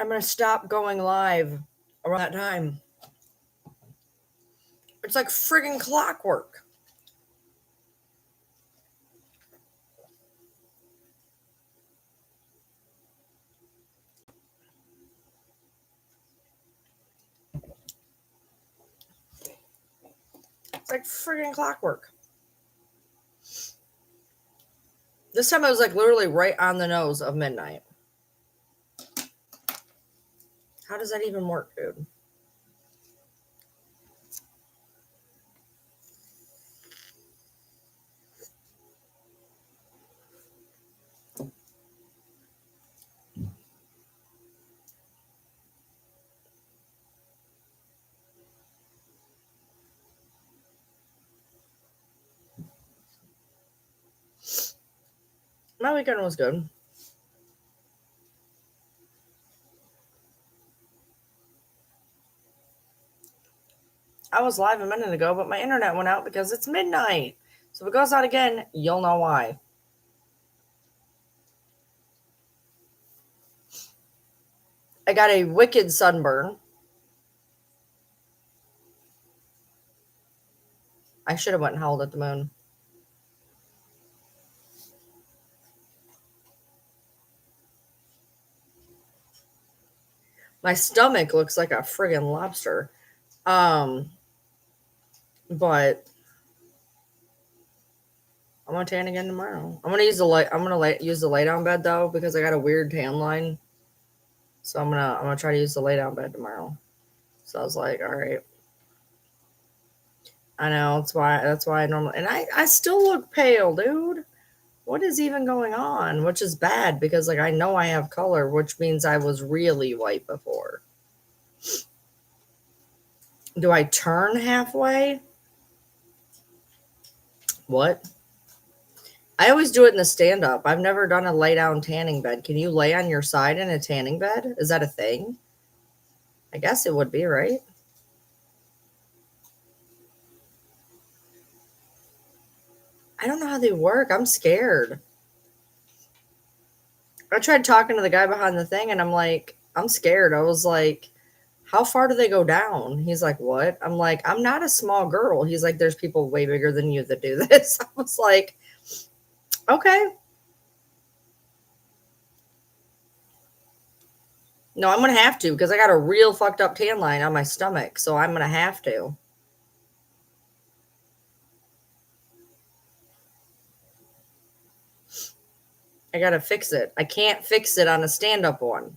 I'm going to stop going live around that time. It's like friggin' clockwork. It's like friggin' clockwork. This time I was like literally right on the nose of midnight. How does that even work, dude? My weekend was good. I was live a minute ago, but my internet went out because it's midnight. So if it goes out again, you'll know why. I got a wicked sunburn. I should have went and howled at the moon. My stomach looks like a friggin' lobster. But I'm gonna tan again tomorrow. I'm gonna use the light. I'm gonna use the lay down bed though because I got a weird tan line. So I'm gonna try to use the lay down bed tomorrow. So I was like, all right. I know that's why I normally and I still look pale, dude. What is even going on? Which is bad because like I know I have color, which means I was really white before. Do I turn halfway? What? I always do it in the stand up. I've never done a lay down tanning bed. Can you lay on your side in a tanning bed? Is that a thing? I guess it would be, right? I don't know how they work. I'm scared. I tried talking to the guy behind the thing and I'm like, I'm scared. I was like, how far do they go down? He's like, what? I'm like, I'm not a small girl. He's like, there's people way bigger than you that do this. I was like, okay. No, I'm going to have to because I got a real fucked up tan line on my stomach. So I'm going to have to. I got to fix it. I can't fix it on a stand up one.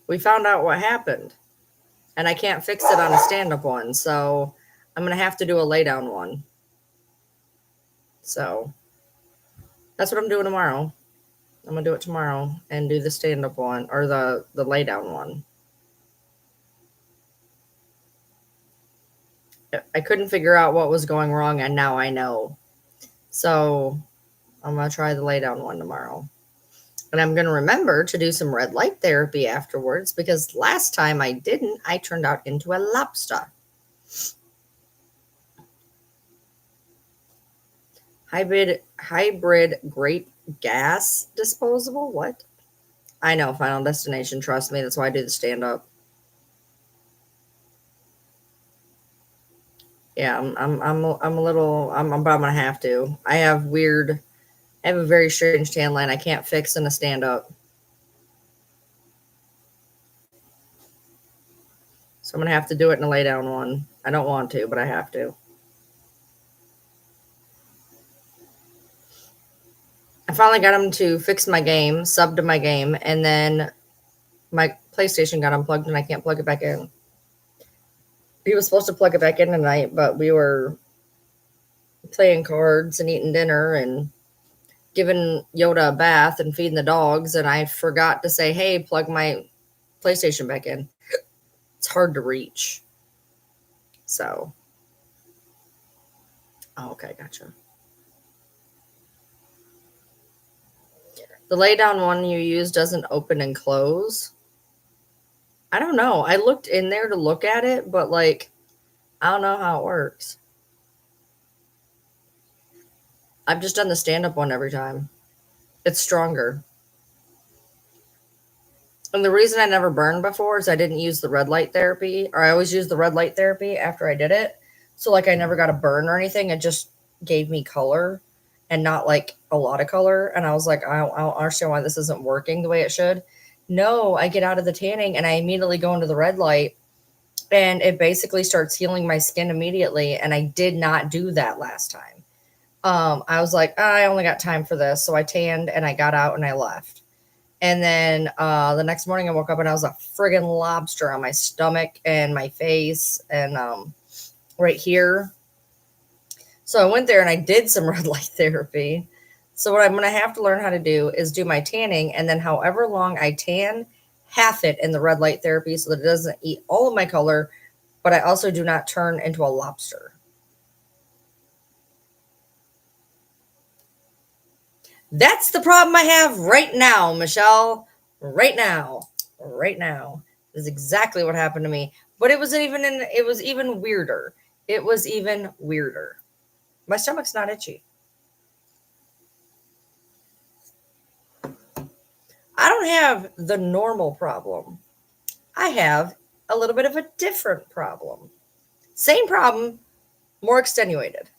We found out what happened and I can't fix it on a stand up one. So I'm going to have to do a lay down one. So that's what I'm doing tomorrow. I'm going to do it tomorrow and do the stand up one or the lay down one. I couldn't figure out what was going wrong and now I know. So I'm going to try the lay down one tomorrow. And I'm going to remember to do some red light therapy afterwards because last time I didn't, I turned out into a lobster. Hybrid grape gas disposable? What? I know, Final Destination. Trust me. That's why I do the stand up. Yeah, I'm a little, but I'm going to have to. I have a very strange tan line I can't fix in a stand up. So I'm going to have to do it in a lay down one. I don't want to, but I have to. I finally got him to fix my game, sub to my game, and then my PlayStation got unplugged and I can't plug it back in. He was supposed to plug it back in tonight, but we were playing cards and eating dinner and giving Yoda a bath and feeding the dogs, and I forgot to say, hey, plug my PlayStation back in. It's hard to reach. So, oh, okay, gotcha. The lay down one you use doesn't open and close. I don't know. I looked in there to look at it, but like, I don't know how it works. I've just done the stand up one every time. It's stronger. And the reason I never burned before is I didn't use the red light therapy, or I always used the red light therapy after I did it. So like I never got a burn or anything. It just gave me color and not like a lot of color. And I was like, I don't understand why this isn't working the way it should. No, I get out of the tanning and I immediately go into the red light and it basically starts healing my skin immediately. And I did not do that last time. I was like, I only got time for this. So I tanned and I got out and I left. And then the next morning I woke up and I was a friggin' lobster on my stomach and my face and right here. So I went there and I did some red light therapy. So what I'm going to have to learn how to do is do my tanning, and then however long I tan, half it in the red light therapy so that it doesn't eat all of my color, but I also do not turn into a lobster. That's the problem I have right now, Michelle. Right now. Right now. This is exactly what happened to me. But it was even weirder. It was even weirder. My stomach's not itchy. I don't have the normal problem. I have a little bit of a different problem. Same problem, more extenuated.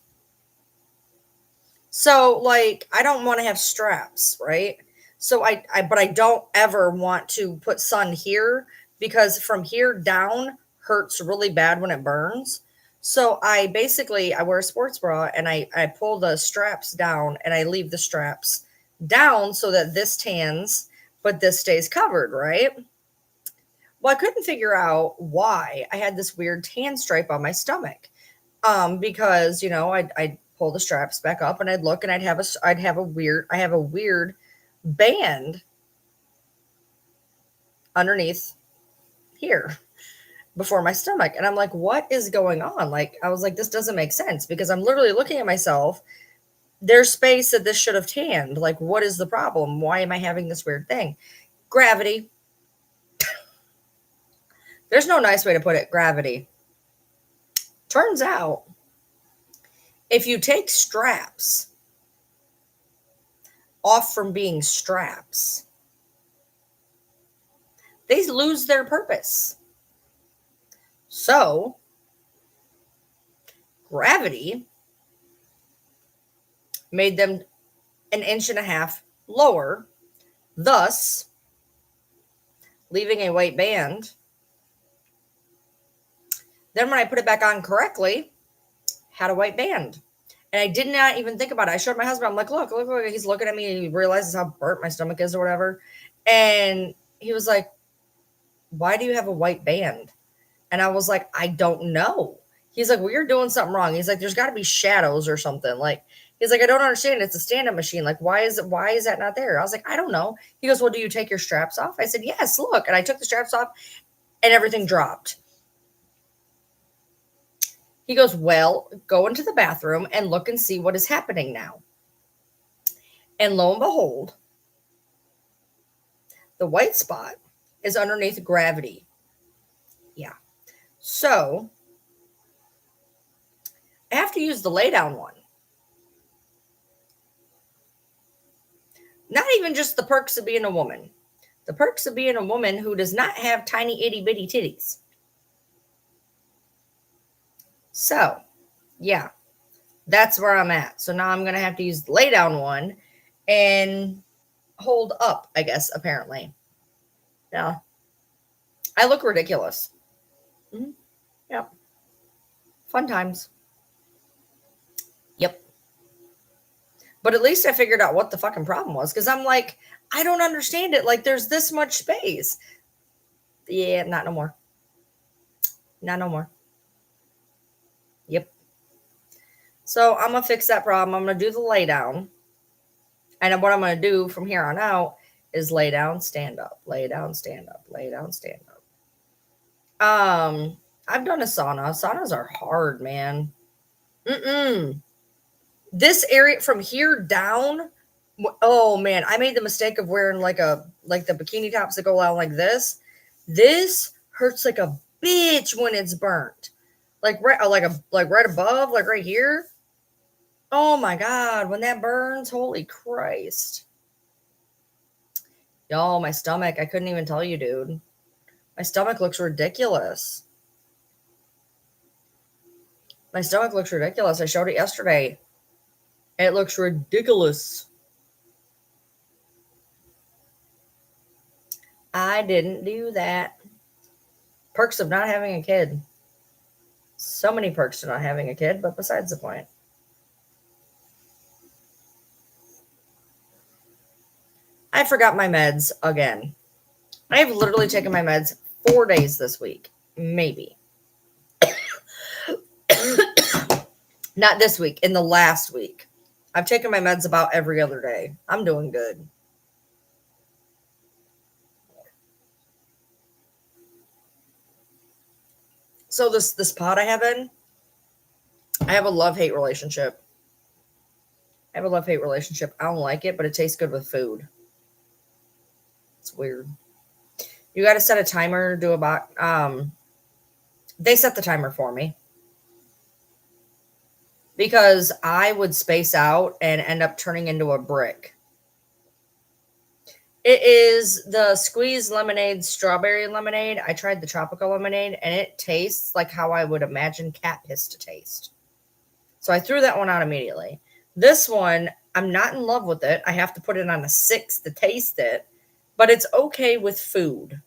So like I don't want to have straps, right? So but I don't ever want to put sun here because from here down hurts really bad when it burns. So I wear a sports bra and I pull the straps down and I leave the straps down so that this tans, but this stays covered, right? Well, I couldn't figure out why I had this weird tan stripe on my stomach. Because I'd pull the straps back up and I'd look and I have a weird band underneath here before my stomach. And I'm like, what is going on? Like, I was like, this doesn't make sense because I'm literally looking at myself. There's space that this should have tanned. Like, what is the problem? Why am I having this weird thing? Gravity. There's no nice way to put it. Gravity. Turns out, if you take straps off from being straps, they lose their purpose. So, gravity made them an inch and a half lower, thus leaving a white band. Then when I put it back on correctly, had a white band. And I did not even think about it. I showed my husband, I'm like, look. He's looking at me. He realizes how burnt my stomach is or whatever. And he was like, why do you have a white band? And I was like, I don't know. He's like, well, you're doing something wrong. He's like, there's got to be shadows or something. Like, he's like, I don't understand. It's a stand-up machine. Like, why is that not there? I was like, I don't know. He goes, well, do you take your straps off? I said, yes, look. And I took the straps off and everything dropped. He goes, well, go into the bathroom and look and see what is happening now. And lo and behold, the white spot is underneath gravity. Yeah. So I have to use the lay down one. Not even just the perks of being a woman. The perks of being a woman who does not have tiny itty bitty titties. So, yeah, that's where I'm at. So now I'm going to have to use the lay down one and hold up, I guess, apparently. Yeah. I look ridiculous. Mm-hmm. Yep. Fun times. Yep. But at least I figured out what the fucking problem was because I'm like, I don't understand it. Like, there's this much space. Yeah, not no more. Not no more. Yep. So I'm going to fix that problem. I'm going to do the lay down. And what I'm going to do from here on out is lay down, stand up, lay down, stand up, lay down, stand up. I've done a sauna. Saunas are hard, man. This area from here down, oh man, I made the mistake of wearing like the bikini tops that go out like this. This hurts like a bitch when it's burnt. Like right above, like right here. Oh my god, when that burns, holy Christ. Y'all, my stomach, I couldn't even tell you, dude. My stomach looks ridiculous. My stomach looks ridiculous. I showed it yesterday. It looks ridiculous. I didn't do that. Perks of not having a kid. So many perks to not having a kid, but besides the point. I forgot my meds again. I have literally taken my meds 4 days this week. Maybe. Not this week, in the last week. I've taken my meds about every other day. I'm doing good. So this pot I have in, I have a love-hate relationship. I don't like it, but it tastes good with food. It's weird. You got to set a timer, do about they set the timer for me. Because I would space out and end up turning into a brick. It is the squeeze lemonade, strawberry lemonade. I tried the tropical lemonade, and it tastes like how I would imagine cat piss to taste. So I threw that one out immediately. This one, I'm not in love with it. I have to put it on a 6 to taste it, but it's okay with food.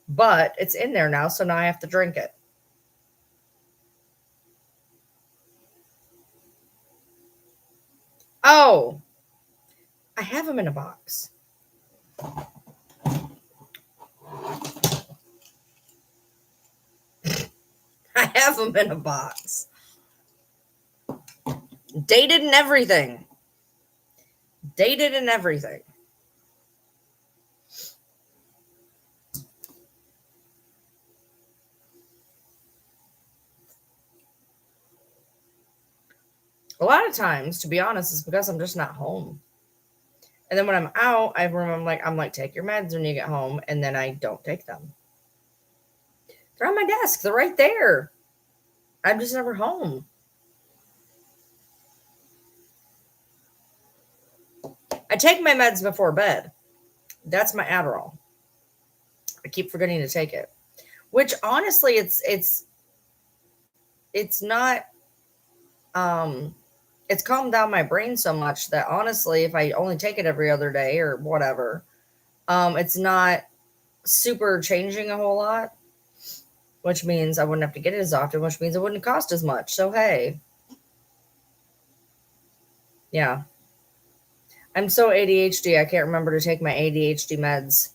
But it's in there now, so now I have to drink it. Oh, I have them in a box. I have them in a box. Dated and everything. Dated and everything. A lot of times, to be honest, it's because I'm just not home. And then when I'm out, I'm like, take your meds when you get home, and then I don't take them. They're on my desk. They're right there. I'm just never home. I take my meds before bed. That's my Adderall. I keep forgetting to take it. Which honestly, it's not it's calmed down my brain so much that honestly, if I only take it every other day or whatever, it's not super changing a whole lot, which means I wouldn't have to get it as often, which means it wouldn't cost as much. So, hey, yeah. I'm so ADHD, I can't remember to take my ADHD meds.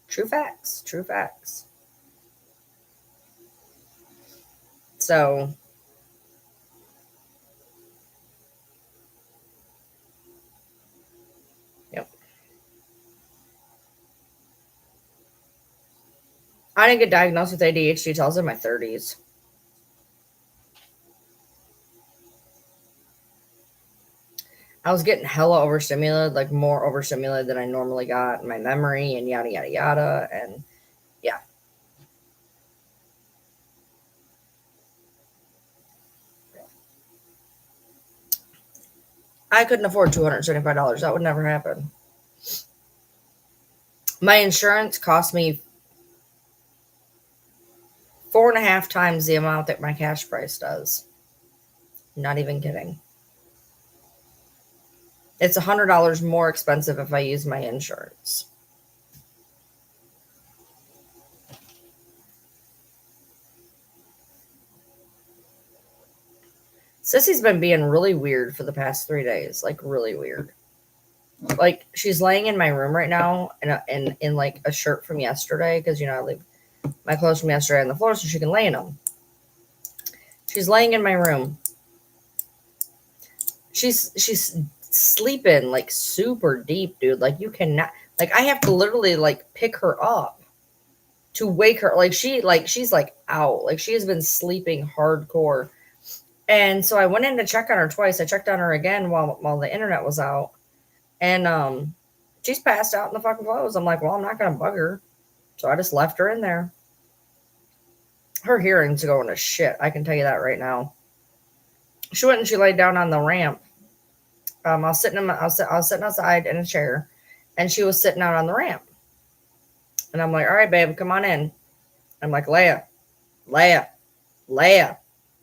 True facts. True facts. So, yep. I didn't get diagnosed with ADHD until I was in my 30s. I was getting hella overstimulated, like more overstimulated than I normally got in my memory and yada, yada, yada. And yeah. I couldn't afford $275. That would never happen. My insurance cost me 4.5 times the amount that my cash price does. Not even kidding. It's $100 more expensive if I use my insurance. Sissy's been being really weird for the past 3 days, like really weird. Like she's laying in my room right now in like a shirt from yesterday because I leave my clothes from yesterday on the floor so she can lay in them. She's laying in my room. She's sleeping like super deep, dude. Like you cannot, like I have to literally like pick her up to wake her. Like she's like out. Like she has been sleeping hardcore. And so I went in to check on her twice. I checked on her again while the internet was out. And she's passed out in the fucking clothes. I'm like, well, I'm not gonna bug her. So I just left her in there. Her hearing's going to shit. I can tell you that right now. She went and she laid down on the ramp. I was sitting outside in a chair, and she was sitting out on the ramp. And I'm like, all right, babe, come on in. I'm like, Leia, Leia, Leia,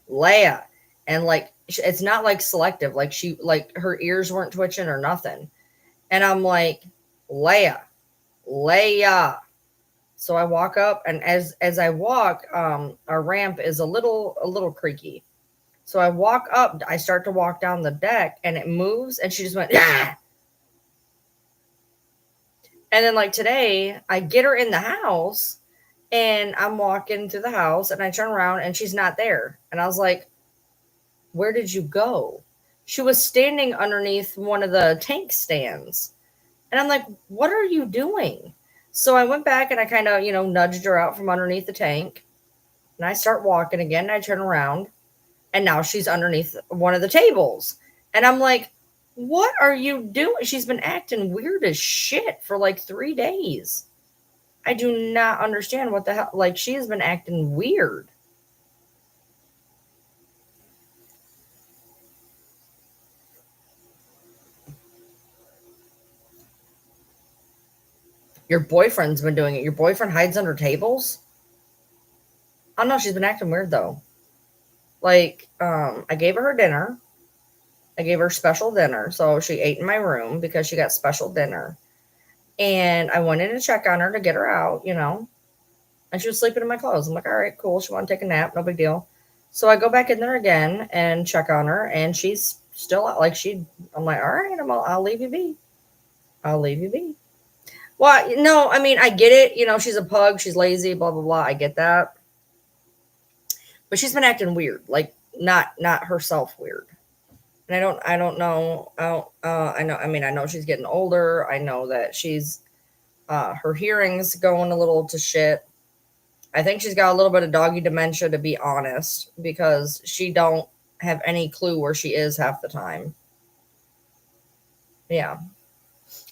Leia. And like, it's not like selective. Like like her ears weren't twitching or nothing. And I'm like, Leia, Leia. So I walk up, and as I walk, our ramp is a little creaky. So I walk up, I start to walk down the deck, and it moves, and she just went, ah! And then like today, I get her in the house, and I'm walking through the house, and I turn around, and she's not there. And I was like, where did you go? She was standing underneath one of the tank stands. And I'm like, what are you doing? So I went back and I kind of, nudged her out from underneath the tank. And I start walking again. And I turn around, and now she's underneath one of the tables. And I'm like, what are you doing? She's been acting weird as shit for like 3 days. I do not understand what the hell. Like, she has been acting weird. Your boyfriend's been doing it. Your boyfriend hides under tables? I don't know. She's been acting weird though. Like, I gave her dinner. I gave her special dinner. So she ate in my room because she got special dinner. And I went in to check on her to get her out. And she was sleeping in my clothes. I'm like, all right, cool. She wanted to take a nap. No big deal. So I go back in there again and check on her. And she's still out. I'm like, all right, I'll leave you be. I'll leave you be. Well, no, I mean, I get it. She's a pug. She's lazy, blah, blah, blah. I get that. But she's been acting weird, like not herself weird. And I don't know. I know. I mean, I know she's getting older. I know that she's her hearing's going a little to shit. I think she's got a little bit of doggy dementia, to be honest, because she don't have any clue where she is half the time. Yeah,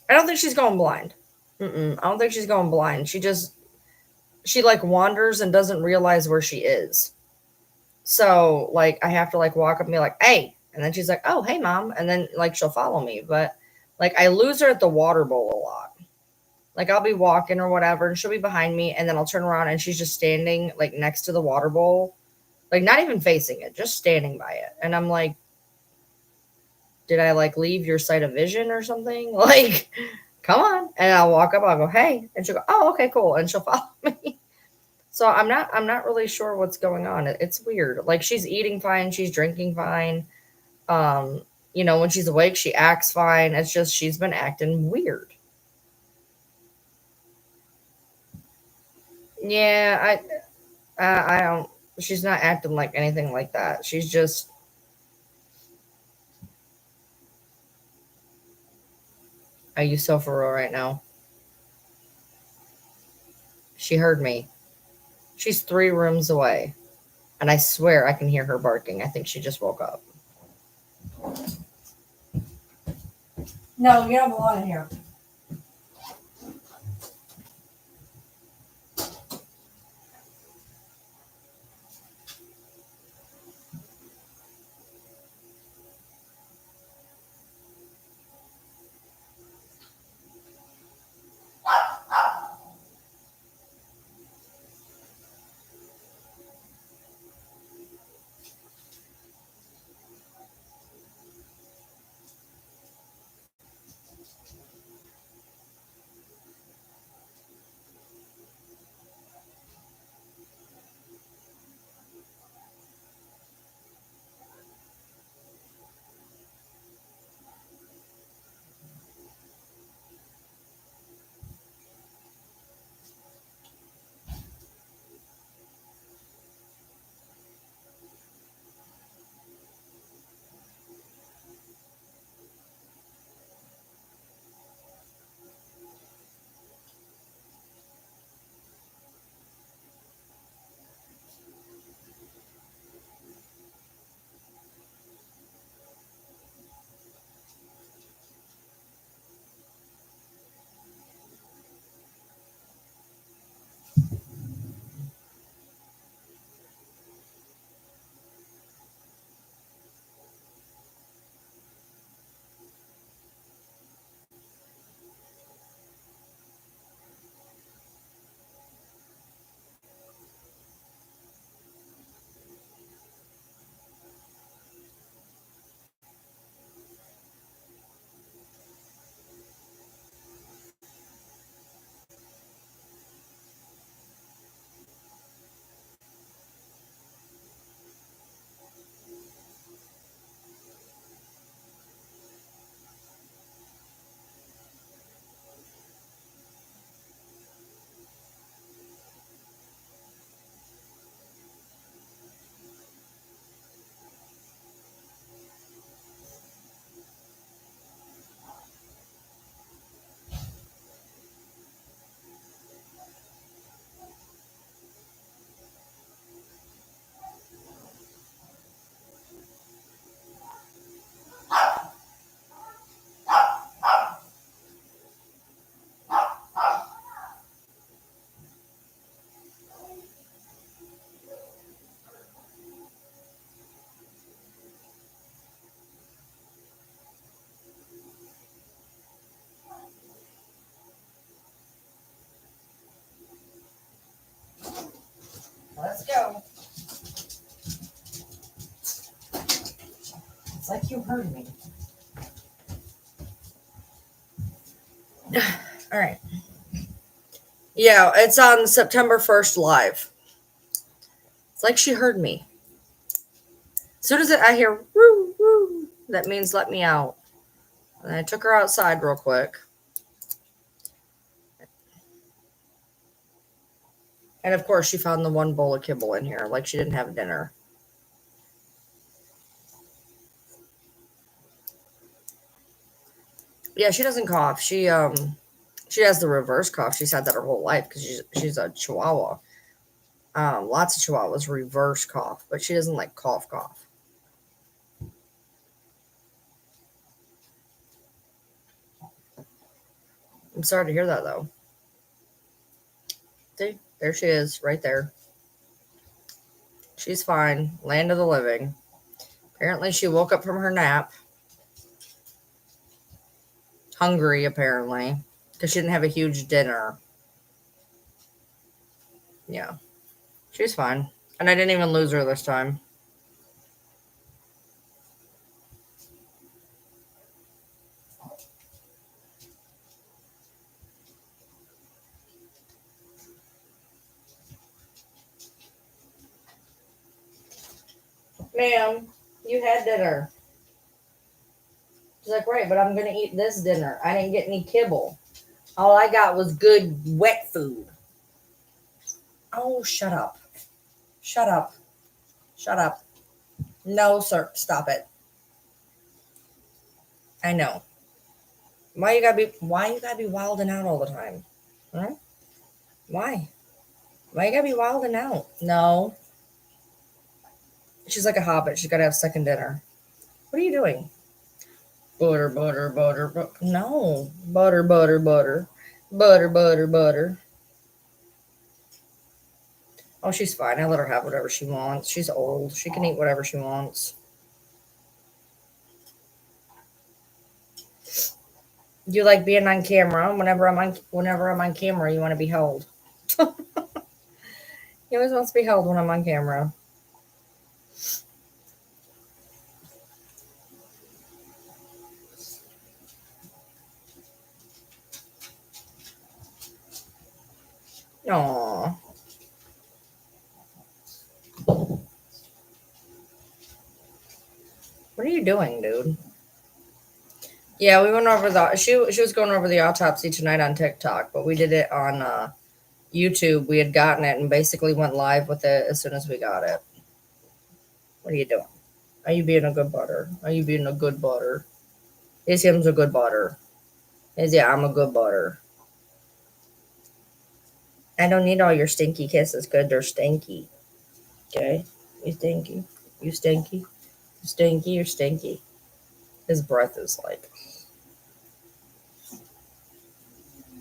I don't think she's going blind. I don't think she's going blind. She like wanders and doesn't realize where she is. So like I have to like walk up and be like, hey, and then she's like, oh, hey, mom, and then like she'll follow me. But like I lose her at the water bowl a lot. Like I'll be walking or whatever, and she'll be behind me, and then I'll turn around and she's just standing like next to the water bowl, like not even facing it, just standing by it. And I'm like, did I like leave your sight of vision or something? Like, come on. And I'll walk up, I'll go, hey, and she'll go, oh, okay, cool, and she'll follow me. So I'm not really sure what's going on. It's weird. Like she's eating fine, she's drinking fine. When she's awake, she acts fine. It's just she's been acting weird. Yeah, I don't. She's not acting like anything like that. She's just. Are you so for real right now? She heard me. She's 3 rooms away, and I swear I can hear her barking. I think she just woke up. No, you don't belong in here. heard me. All right. Yeah, it's on September 1st live. It's like she heard me. As soon as I hear woo woo, that means let me out. And I took her outside real quick. And of course, she found the one bowl of kibble in here, like she didn't have dinner. Yeah, she doesn't cough. She has the reverse cough. She's had that her whole life because she's a Chihuahua. Lots of Chihuahuas reverse cough, but she doesn't like cough. I'm sorry to hear that though. See, there she is, right there. She's fine. Land of the living. Apparently, she woke up from her nap. Hungry, apparently, because she didn't have a huge dinner. Yeah, she's fine. And I didn't even lose her this time. Ma'am, you had dinner. She's like, right, but I'm going to eat this dinner. I didn't get any kibble. All I got was good wet food. Oh, shut up. Shut up. Shut up. No, sir. Stop it. I know. Why you gotta be wilding out all the time? Huh? Why? Why you gotta be wilding out? No. She's like a hobbit. She's gotta have second dinner. What are you doing? Butter, butter, butter, butter. No. Butter, butter, butter. Butter, butter, butter. Oh, she's fine. I let her have whatever she wants. She's old. She can eat whatever she wants. You like being on camera. Whenever I'm on camera, you want to be held. He always wants to be held when I'm on camera. Aww. What are you doing, dude? Yeah, we went over she was going over the autopsy tonight on TikTok, but we did it on YouTube. We had gotten it and basically went live with it as soon as we got it. What are you doing? Are you being a good butter? Are you being a good butter? Yes, him's a good butter. Yes, yeah, I'm a good butter. I don't need all your stinky kisses because they're stinky. Okay? You stinky. You stinky. You stinky. You're stinky. His breath is like.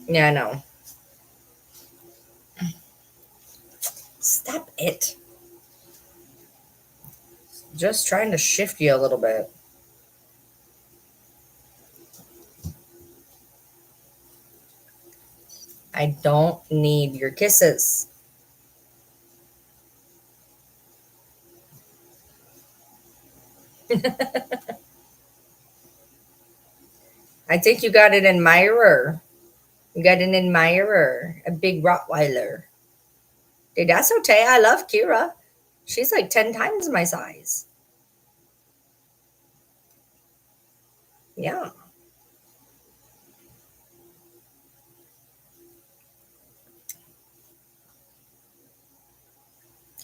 Yeah, I know. Stop it. Just trying to shift you a little bit. I don't need your kisses. I think you got an admirer. You got an admirer, a big Rottweiler. Dude, that's okay. I love Kira. She's like 10 times my size. Yeah.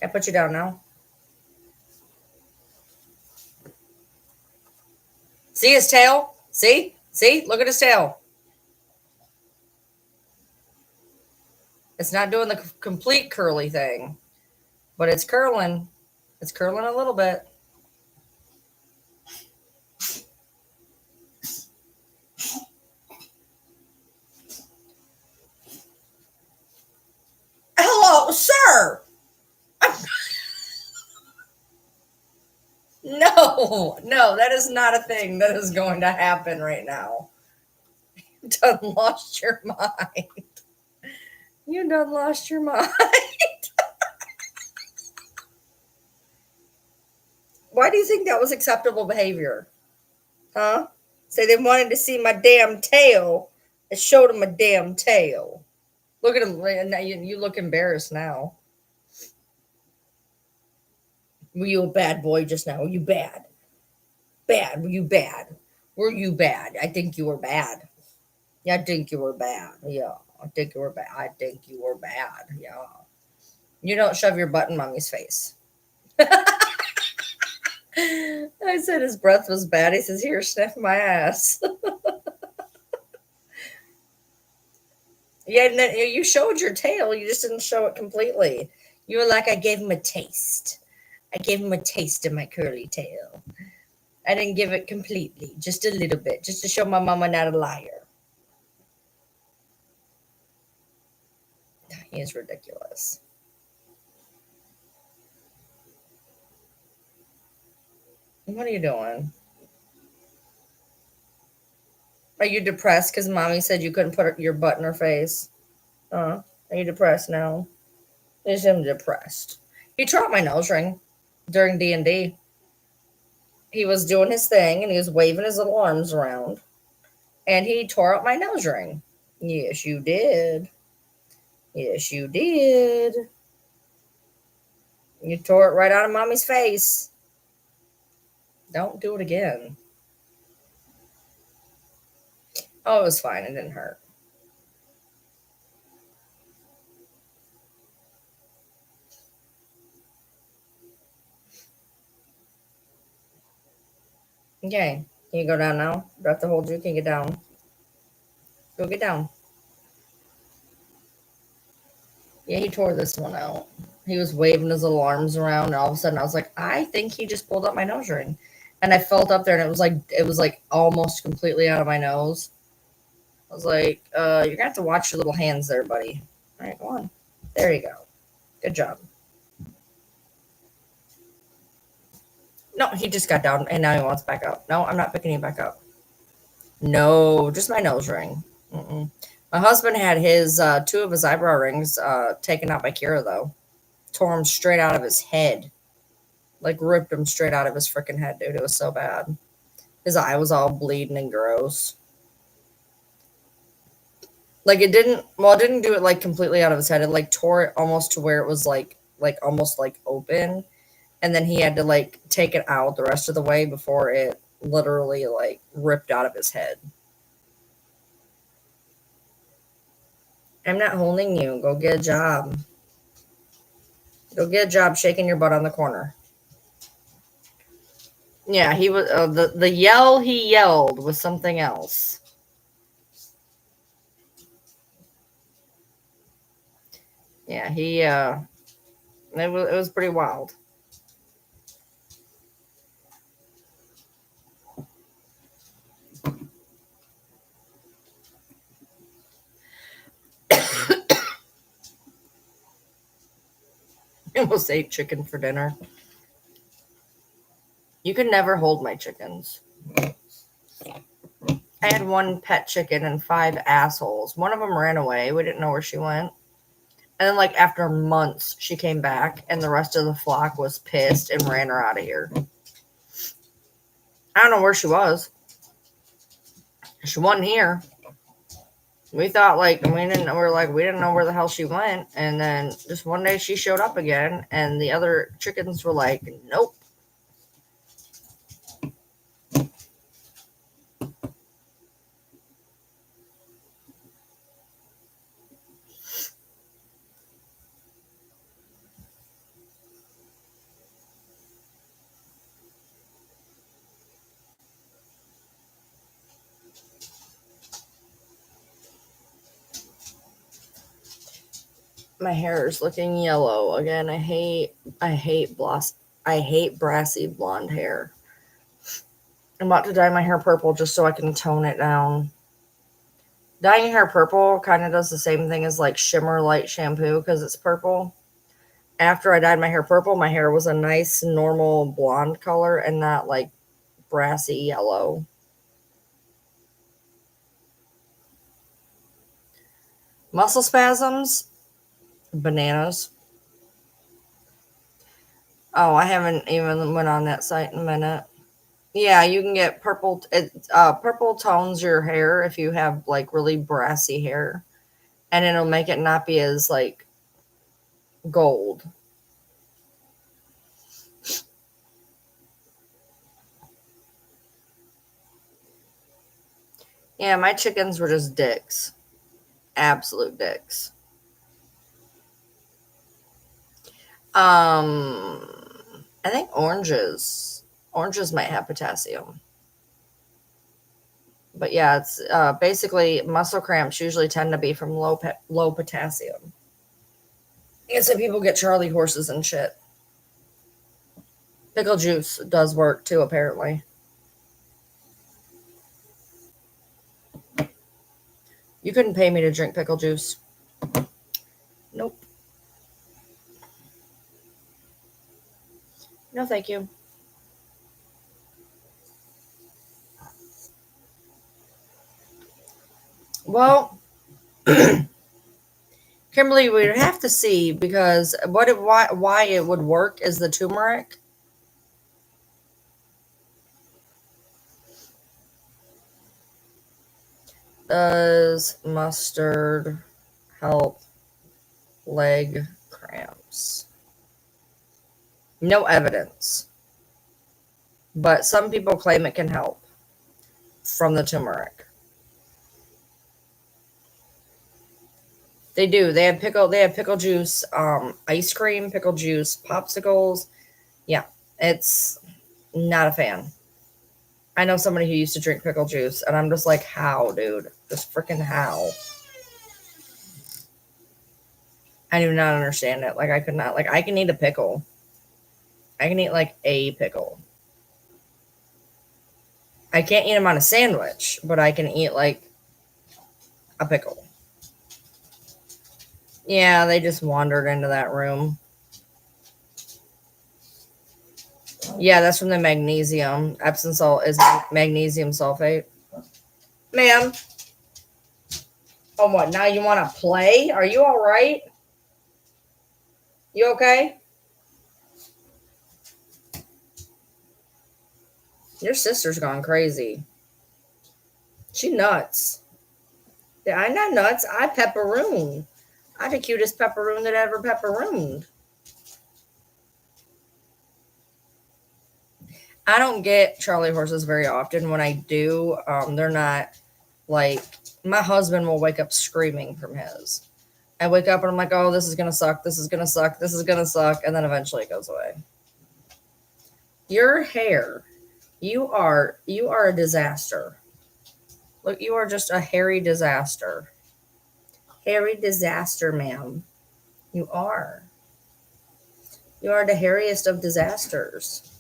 I put you down now. See his tail? See? See? Look at his tail. It's not doing the complete curly thing, but it's curling. It's curling a little bit. Hello, sir. No, that is not a thing that is going to happen right now. You done lost your mind. You done lost your mind. Why do you think that was acceptable behavior? Huh? Say they wanted to see my damn tail. I showed them my damn tail. Look at him. You look embarrassed now. Were you a bad boy just now? Were you bad? Bad. Were you bad? Were you bad? I think you were bad. Yeah, I think you were bad. Yeah, I think you were bad. I think you were bad. Yeah. You don't shove your butt in mommy's face. I said his breath was bad. He says, "Here, sniff my ass." Yeah, and then you showed your tail. You just didn't show it completely. You were like, "I gave him a taste. I gave him a taste of my curly tail. I didn't give it completely, just a little bit, just to show my mama not a liar." He is ridiculous. What are you doing? Are you depressed because mommy said you couldn't put your butt in her face? Are you depressed now? Is him depressed? He tore out my nose ring during D&D. He was doing his thing and he was waving his little arms around, and he tore out my nose ring. Yes, you did. Yes, you did. You tore it right out of mommy's face. Don't do it again. Oh, it was fine. It didn't hurt. Okay. Can you go down now? Do I have to hold you? Can you get down? Go get down. Yeah, he tore this one out. He was waving his little arms around, and all of a sudden I was like, I think he just pulled up my nose ring. And I felt up there, and it was like almost completely out of my nose. I was like, you're gonna have to watch your little hands there, buddy. All right, go on. There you go. Good job. No, he just got down, and now he wants back up. No, I'm not picking you back up. No, just my nose ring. Mm-mm. My husband had his two of his eyebrow rings taken out by Kira, though. Tore him straight out of his head. Like, ripped him straight out of his freaking head, dude. It was so bad. His eye was all bleeding and gross. Like, it didn't do it, like, completely out of his head. It, like, tore it almost to where it was, almost, like, open. And then he had to, like, take it out the rest of the way before it literally, like, ripped out of his head. I'm not holding you. Go get a job. Go get a job shaking your butt on the corner. Yeah, he was the yell he yelled was something else. Yeah, it was pretty wild. I almost ate chicken for dinner. You can never hold my chickens. I had one pet chicken and 5 assholes. One of them ran away. We didn't know where she went. And then, like, after months, she came back, and the rest of the flock was pissed and ran her out of here. I don't know where she was. She wasn't here. We thought, like, we didn't know where the hell she went. And then just one day she showed up again, and the other chickens were like, nope. My hair is looking yellow again. I hate brassy blonde hair. I'm about to dye my hair purple just so I can tone it down. Dyeing your hair purple kind of does the same thing as, like, shimmer light shampoo because it's purple. After I dyed my hair purple, my hair was a nice normal blonde color and not, like, brassy yellow. Muscle spasms? Bananas. Oh, I haven't even went on that site in a minute. Yeah, you can get purple. Purple tones your hair if you have like really brassy hair, and it'll make it not be as like gold. Yeah, my chickens were just dicks, absolute dicks. I think oranges might have potassium, but yeah, it's basically muscle cramps usually tend to be from low potassium. And so people get Charlie horses and shit. Pickle juice does work too, apparently. You couldn't pay me to drink pickle juice. Nope. No, thank you. Well, Kimberly, we'd have to see because why it would work is the turmeric. Does mustard help leg cramps? No evidence, but some people claim it can help from the turmeric. They do. They have pickle. They have pickle juice, ice cream, pickle juice, popsicles. Yeah, it's not a fan. I know somebody who used to drink pickle juice, and I'm just like, how, dude? Just freaking how? I do not understand it. Like, I could not. Like, I can eat a pickle. I can eat like a pickle. I can't eat them on a sandwich, but I can eat like a pickle. Yeah, they just wandered into that room. Yeah, that's from the magnesium. Epsom salt is magnesium sulfate. Ma'am. Oh, what? Now you want to play? Are you all right? You okay? Your sister's gone crazy. She nuts. Yeah, I'm not nuts. I pepperoon. I the cutest pepperoon that ever pepperooned. I don't get Charlie horses very often. When I do, they're not like my husband will wake up screaming from his. I wake up and I'm like, oh, this is gonna suck. This is gonna suck. This is gonna suck, and then eventually it goes away. Your hair, you are a disaster. Look, you are just a hairy disaster. Hairy disaster, ma'am. You are. You are the hairiest of disasters.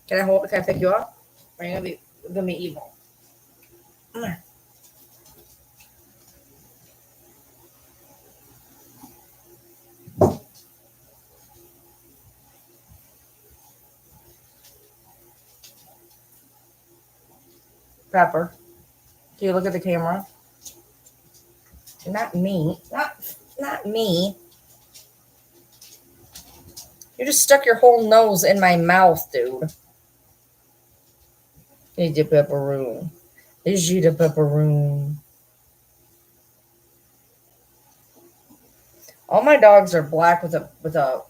Can I hold? Can I pick you up? Or are you gonna be evil? Pepper. Do you look at the camera? Not me. Not me. You just stuck your whole nose in my mouth, dude. Need your pepperoon. Is you the pepperoon? All my dogs are black with a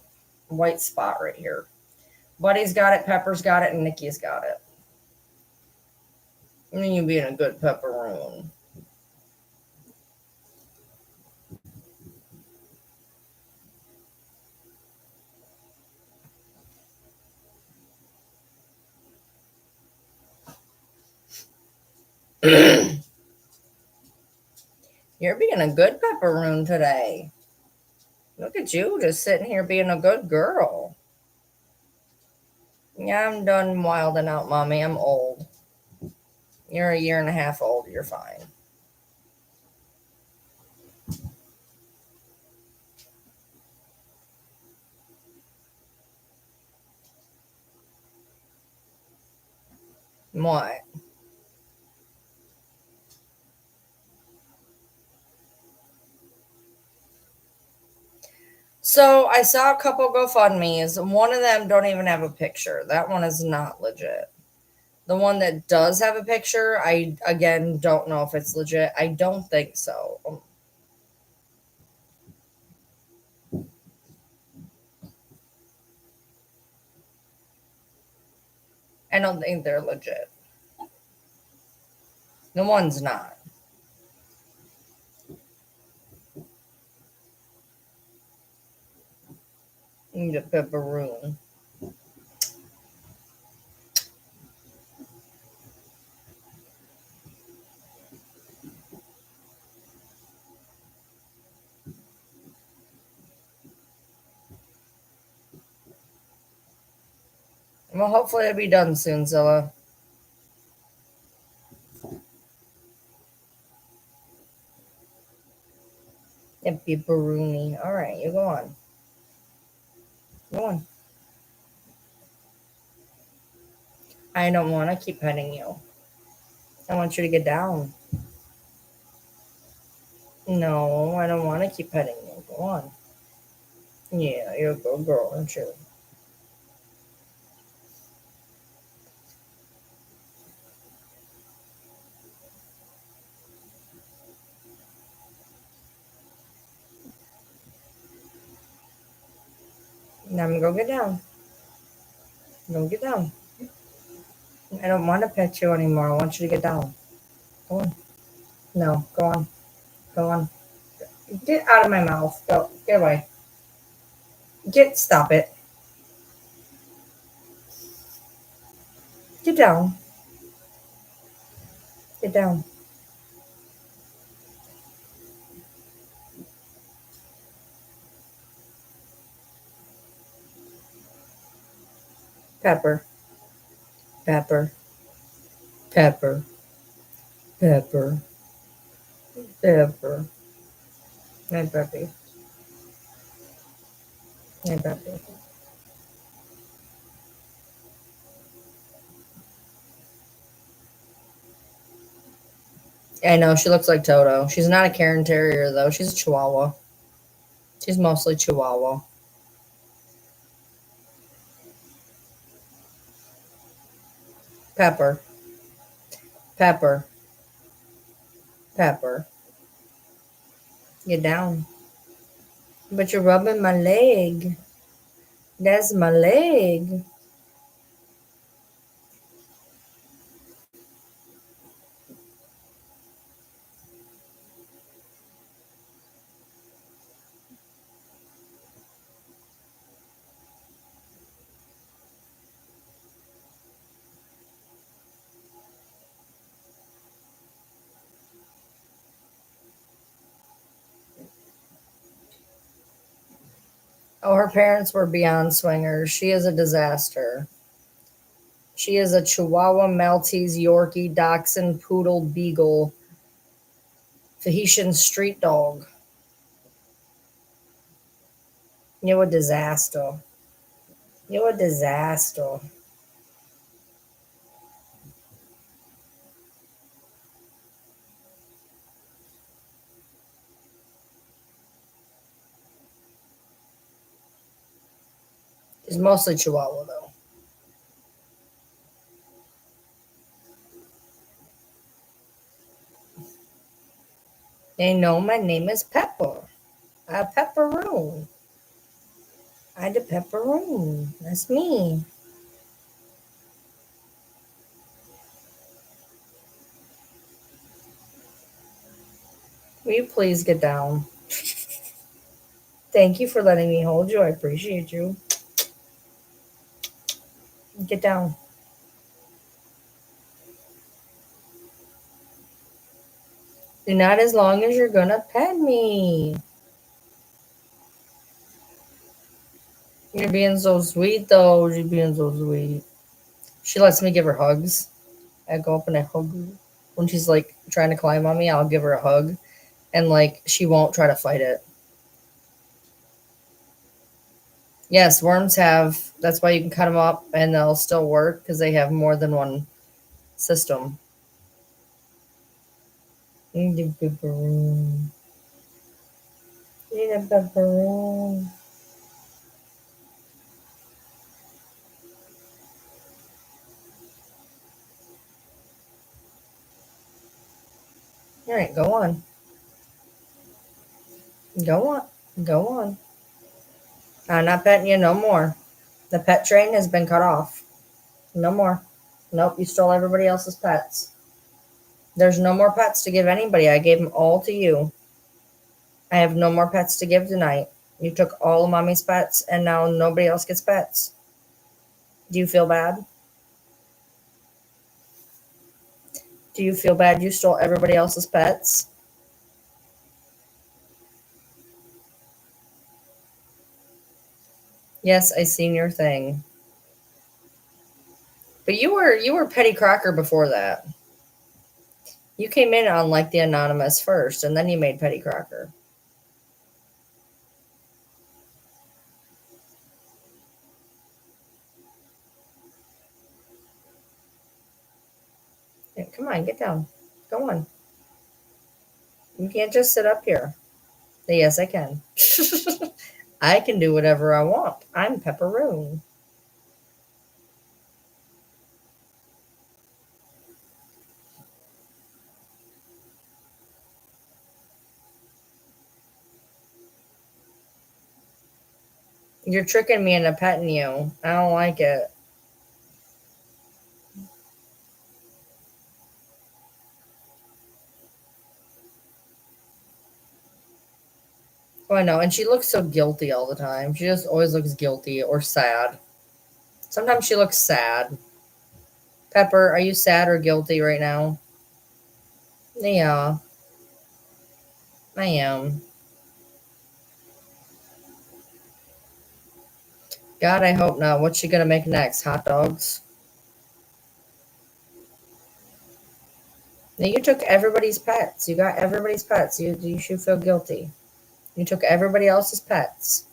white spot right here. Buddy's got it, Pepper's got it, and Nikki's got it. And you being a good pepperoon. You're being a good pepperoon today. Look at you just sitting here being a good girl. Yeah, I'm done wilding out, mommy. I'm old. You're a year and a half old. You're fine. What? So I saw a couple GoFundMe's, and one of them don't even have a picture. That one is not legit. The one that does have a picture, I again don't know if it's legit. I don't think so. I don't think they're legit. The one's not. Need a pepperoni. Well, hopefully it'll be done soon, Zilla. A pepperoni. All right, you go on. Go on. I don't want to keep petting you. I want you to get down. No, I don't want to keep petting you. Go on. Yeah, you're a good girl, aren't you? Now I'm gonna go get down. Go get down. I don't want to pet you anymore. I want you to get down. Go on. No, go on. Go on. Get out of my mouth. Go. Get away. Stop it. Get down. Get down. Pepper. Pepper. Pepper. Pepper. Pepper. Hey, Peppy. Hey, Peppy. I know, she looks like Toto. She's not a Karen Terrier, though. She's a Chihuahua. She's mostly Chihuahua. Pepper. Pepper. Pepper. Get down. But you're rubbing my leg. That's my leg. Oh, her parents were beyond swingers. She is a disaster. She is a Chihuahua, Maltese, Yorkie, Dachshund, Poodle, Beagle, Tahitian street dog. You're a disaster. You're a disaster. She's mostly Chihuahua, though. They know my name is Pepper. Pepperoon. I the Pepperoon. That's me. Will you please get down? Thank you for letting me hold you. I appreciate you. Get down. Not as long as you're gonna pet me. You're being so sweet, though. You're being so sweet. She lets me give her hugs. I go up and I hug her. When she's like trying to climb on me, I'll give her a hug. And like, she won't try to fight it. Yes, worms have. That's why you can cut them up and they'll still work because they have more than one system. Need a pepperoni. Need a pepperoni. right, go on. Go on. Go on. I'm not petting you no more. The pet train has been cut off. No more. Nope, you stole everybody else's pets. There's no more pets to give anybody. I gave them all to you. I have no more pets to give tonight. You took all of mommy's pets, and now nobody else gets pets. Do you feel bad? Do you feel bad you stole everybody else's pets? Yes, I seen your thing. But you were Petty Crocker before that. You came in on like the anonymous first, and then you made Petty Crocker. Yeah, come on, get down. Go on. You can't just sit up here. Yes, I can. I can do whatever I want. I'm Pepperoon. You're tricking me into petting you. I don't like it. Oh, I know. And she looks so guilty all the time. She just always looks guilty or sad. Sometimes she looks sad. Pepper, are you sad or guilty right now? Yeah, I am. God, I hope not. What's she gonna make next? Hot dogs? Now you took everybody's pets. You got everybody's pets. You should feel guilty. You took everybody else's pets.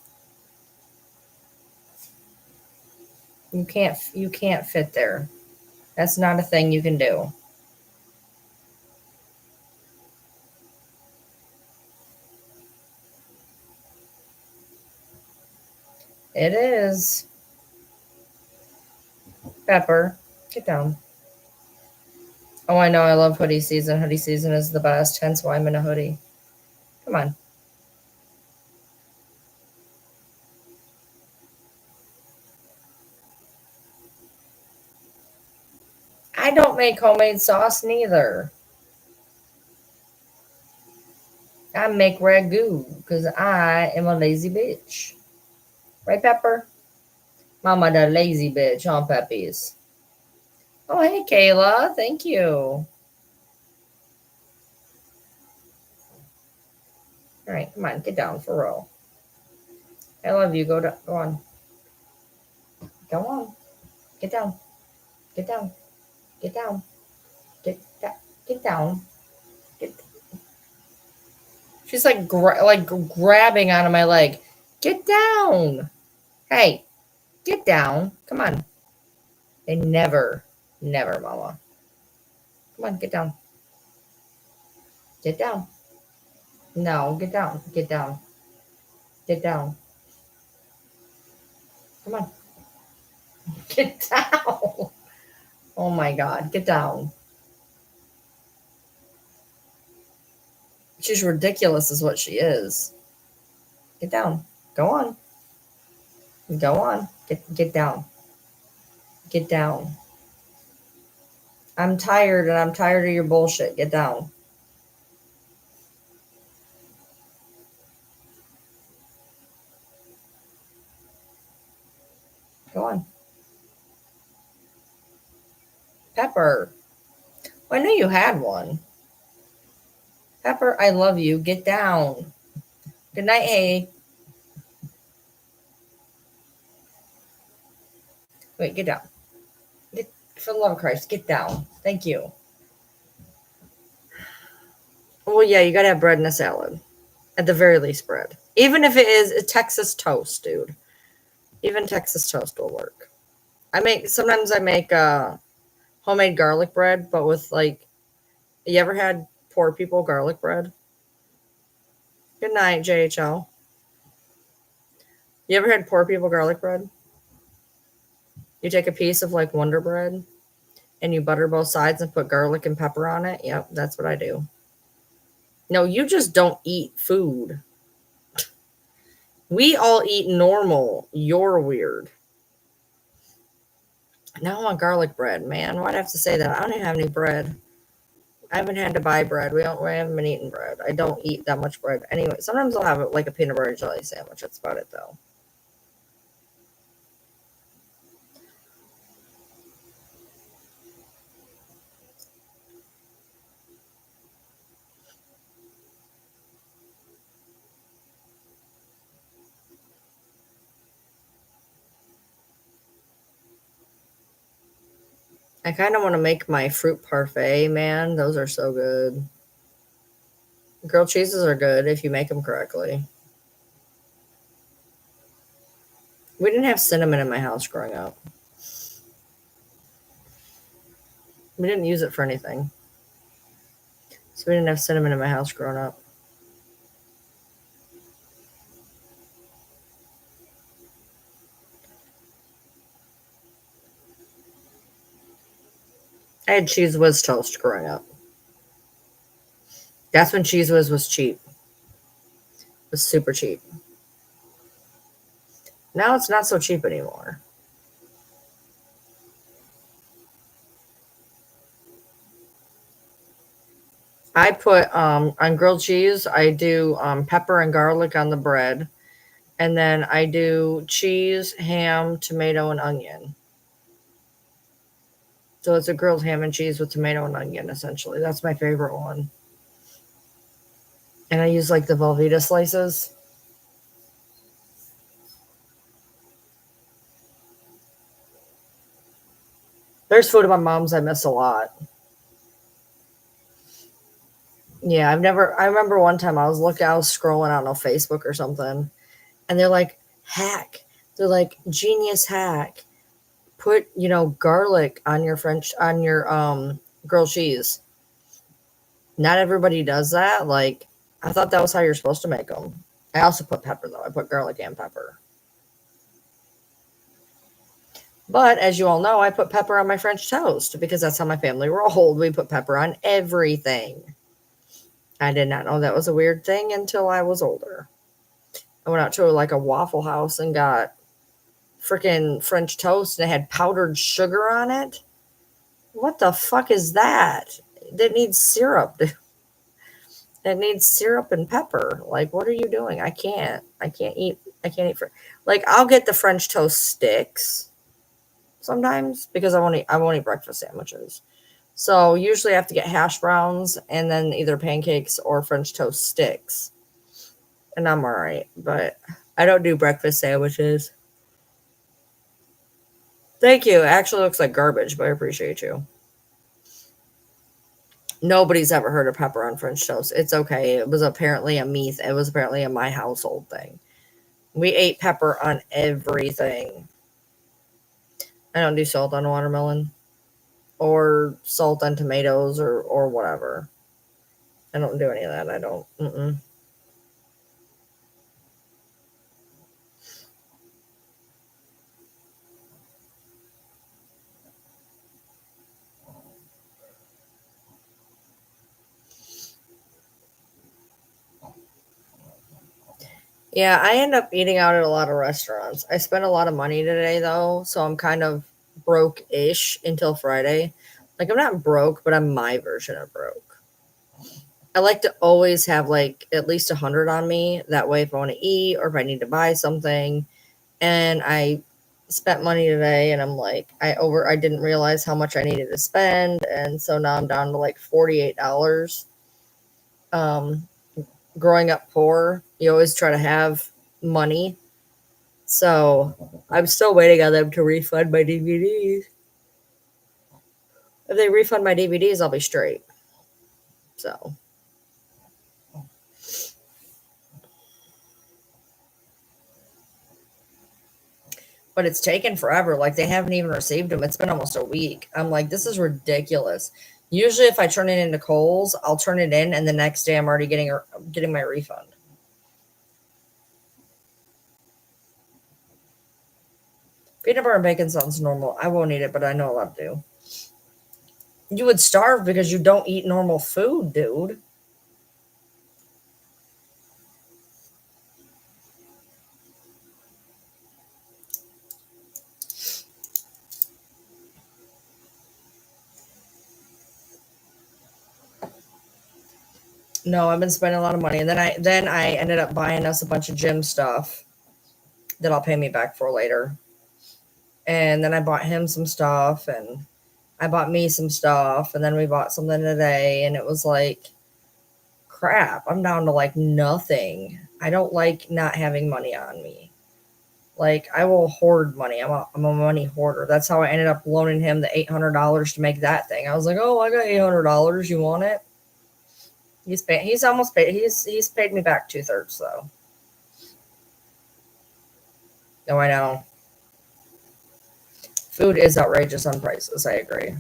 You can't fit there. That's not a thing you can do. It is. Pepper, get down. Oh, I know. I love hoodie season. Hoodie season is the best. Hence why I'm in a hoodie. Come on. I don't make homemade sauce neither. I make ragu because I am a lazy bitch. Right, Pepper? Mama the lazy bitch on Peppies. Oh, hey, Kayla. Thank you. All right, come on. Get down for real. I love you. Go on. Go on. Get down. Get down. Get down. Get down. Get. She's like grabbing onto my leg. Get down. Hey, get down. Come on. And never, Mama. Come on, get down. Get down. No, get down. Get down. Get down. Come on. Get down. Oh my God. Get down. She's ridiculous, is what she is. Get down. Go on. Go on. Get down. Get down. I'm tired, and I'm tired of your bullshit. Get down. Go on. Pepper. Well, I knew you had one. Pepper, I love you. Get down. Good night, A. Wait, get down. For the love of Christ, get down. Thank you. Well, yeah, you gotta have bread and a salad. At the very least, bread. Even if it is a Texas toast, dude. Even Texas toast will work. Sometimes I make homemade garlic bread, but with like, you ever had poor people garlic bread? Good night, JHL. You ever had poor people garlic bread? You take a piece of like Wonder Bread and you butter both sides and put garlic and pepper on it. Yep, that's what I do. No, you just don't eat food. We all eat normal. You're weird. Now I want garlic bread, man. Why'd I have to say that? I don't even have any bread. I haven't had to buy bread. We haven't been eating bread. I don't eat that much bread. Anyway, sometimes I'll have it like a peanut butter and jelly sandwich. That's about it though. I kind of want to make my fruit parfait, man. Those are so good. Grilled cheeses are good if you make them correctly. We didn't have cinnamon in my house growing up. We didn't use it for anything. So we didn't have cinnamon in my house growing up. I had Cheese Whiz toast growing up. That's when Cheese Whiz was cheap. It was super cheap. Now it's not so cheap anymore. I put on grilled cheese, I do pepper and garlic on the bread. And then I do cheese, ham, tomato, and onion. So it's a grilled ham and cheese with tomato and onion, essentially. That's my favorite one. And I use like the Velveeta slices. There's food at my mom's I miss a lot. Yeah, I remember one time I was scrolling, I don't know, Facebook or something, and they're like, hack. They're like, genius hack. Put, garlic on your grilled cheese. Not everybody does that. Like, I thought that was how you're supposed to make them. I also put pepper, though. I put garlic and pepper. But as you all know, I put pepper on my French toast because that's how my family rolled. We put pepper on everything. I did not know that was a weird thing until I was older. I went out to like a Waffle House and got freaking French toast and it had powdered sugar on it. What the fuck is that? That needs syrup. It needs syrup and pepper. Like, what are you doing? I can't eat. Like, I'll get the French toast sticks sometimes because I won't eat breakfast sandwiches. So usually I have to get hash browns and then either pancakes or French toast sticks. And I'm all right, but I don't do breakfast sandwiches. Thank you. It actually looks like garbage, but I appreciate you. Nobody's ever heard of pepper on French toast. It's okay. It was apparently a my household thing. We ate pepper on everything. I don't do salt on watermelon or salt on tomatoes or whatever. I don't do any of that. I don't. Mm-mm. Yeah, I end up eating out at a lot of restaurants. I spent a lot of money today though, so I'm kind of broke-ish until Friday. Like I'm not broke, but I'm my version of broke. I like to always have like at least 100 on me. That way if I want to eat or if I need to buy something and I spent money today and I'm like I didn't realize how much I needed to spend and so now I'm down to like $48. Um Growing up poor, you always try to have money. So I'm still waiting on them to refund my DVDs. If they refund my DVDs, I'll be straight. So, but it's taken forever. Like they haven't even received them. It's been almost a week. I'm like, this is ridiculous. Usually, if I turn it into Kohl's, I'll turn it in, and the next day I'm already getting my refund. Peanut butter and bacon sounds normal. I won't eat it, but I know a lot do. You would starve because you don't eat normal food, dude. No, I've been spending a lot of money, and then I ended up buying us a bunch of gym stuff that I'll pay me back for later. And then I bought him some stuff, and I bought me some stuff, and then we bought something today, and it was like, crap, I'm down to like nothing. I don't like not having money on me. Like, I will hoard money. I'm a money hoarder. That's how I ended up loaning him the $800 to make that thing. I was like, oh, I got $800. You want it? He's almost paid. He's paid me back 2/3 though. No, I know. Food is outrageous on prices. I agree.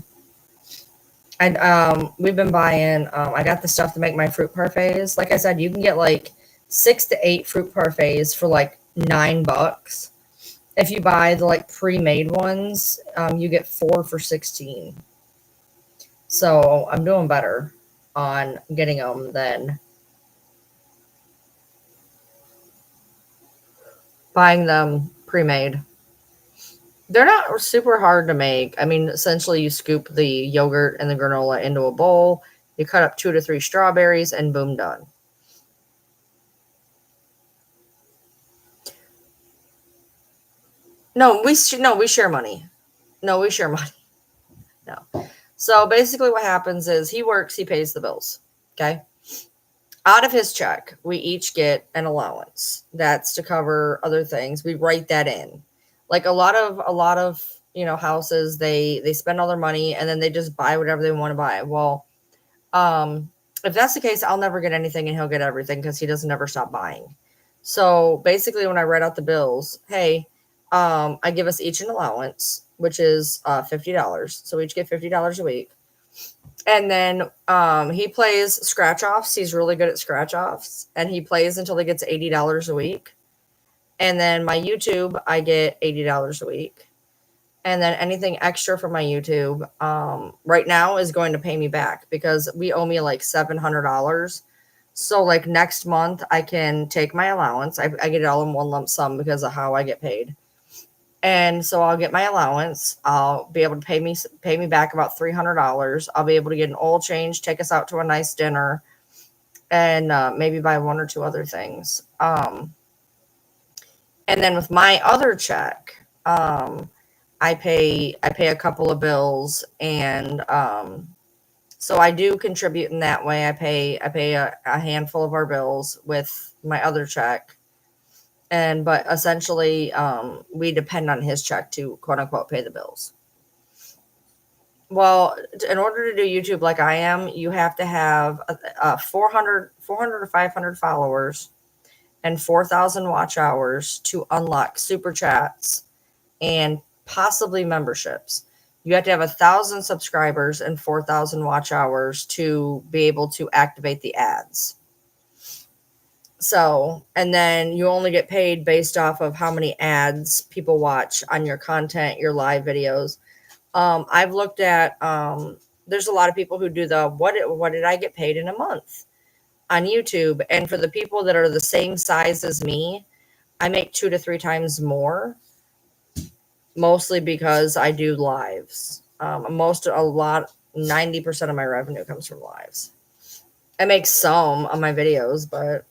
And we've been buying. I got the stuff to make my fruit parfaits. Like I said, you can get like 6 to 8 fruit parfaits for like $9. If you buy the like pre-made ones, you get 4 for 16. So I'm doing better on getting them than buying them pre-made. They're not super hard to make. I mean, essentially, you scoop the yogurt and the granola into a bowl. You cut up 2 to 3 strawberries, and boom, done. No, we share money. No, we share money. No. So basically, what happens is he works, he pays the bills. Okay. Out of his check, we each get an allowance. That's to cover other things. We write that in. Like a lot of houses, they spend all their money and then they just buy whatever they want to buy. Well, um, if that's the case, I'll never get anything and he'll get everything because he doesn't ever stop buying. So basically, when I write out the bills, hey, I give us each an allowance, which is $50. So we each get $50 a week. And then he plays scratch offs. He's really good at scratch offs, and he plays until he gets $80 a week. And then my YouTube, I get $80 a week. And then anything extra from my YouTube, right now is going to pay me back because we owe me like $700. So like next month, I can take my allowance. I get it all in one lump sum because of how I get paid. And so I'll get my allowance. I'll be able to pay me back about $300. I'll be able to get an oil change, take us out to a nice dinner, and maybe buy 1 or 2 other things. And then with my other check, I pay a couple of bills, and so I do contribute in that way. I pay a handful of our bills with my other check, but essentially we depend on his check to quote unquote pay the bills. Well, in order to do YouTube like I am, you have to have 400 to 500 followers and 4,000 watch hours to unlock super chats and possibly memberships. You have to have 1,000 subscribers and 4,000 watch hours to be able to activate the ads. So, and then you only get paid based off of how many ads people watch on your content, your live videos. I've looked at, there's a lot of people who do what did I get paid in a month on YouTube? And for the people that are the same size as me, I make 2 to 3 times more, mostly because I do lives. 90% of my revenue comes from lives. I make some on my videos, but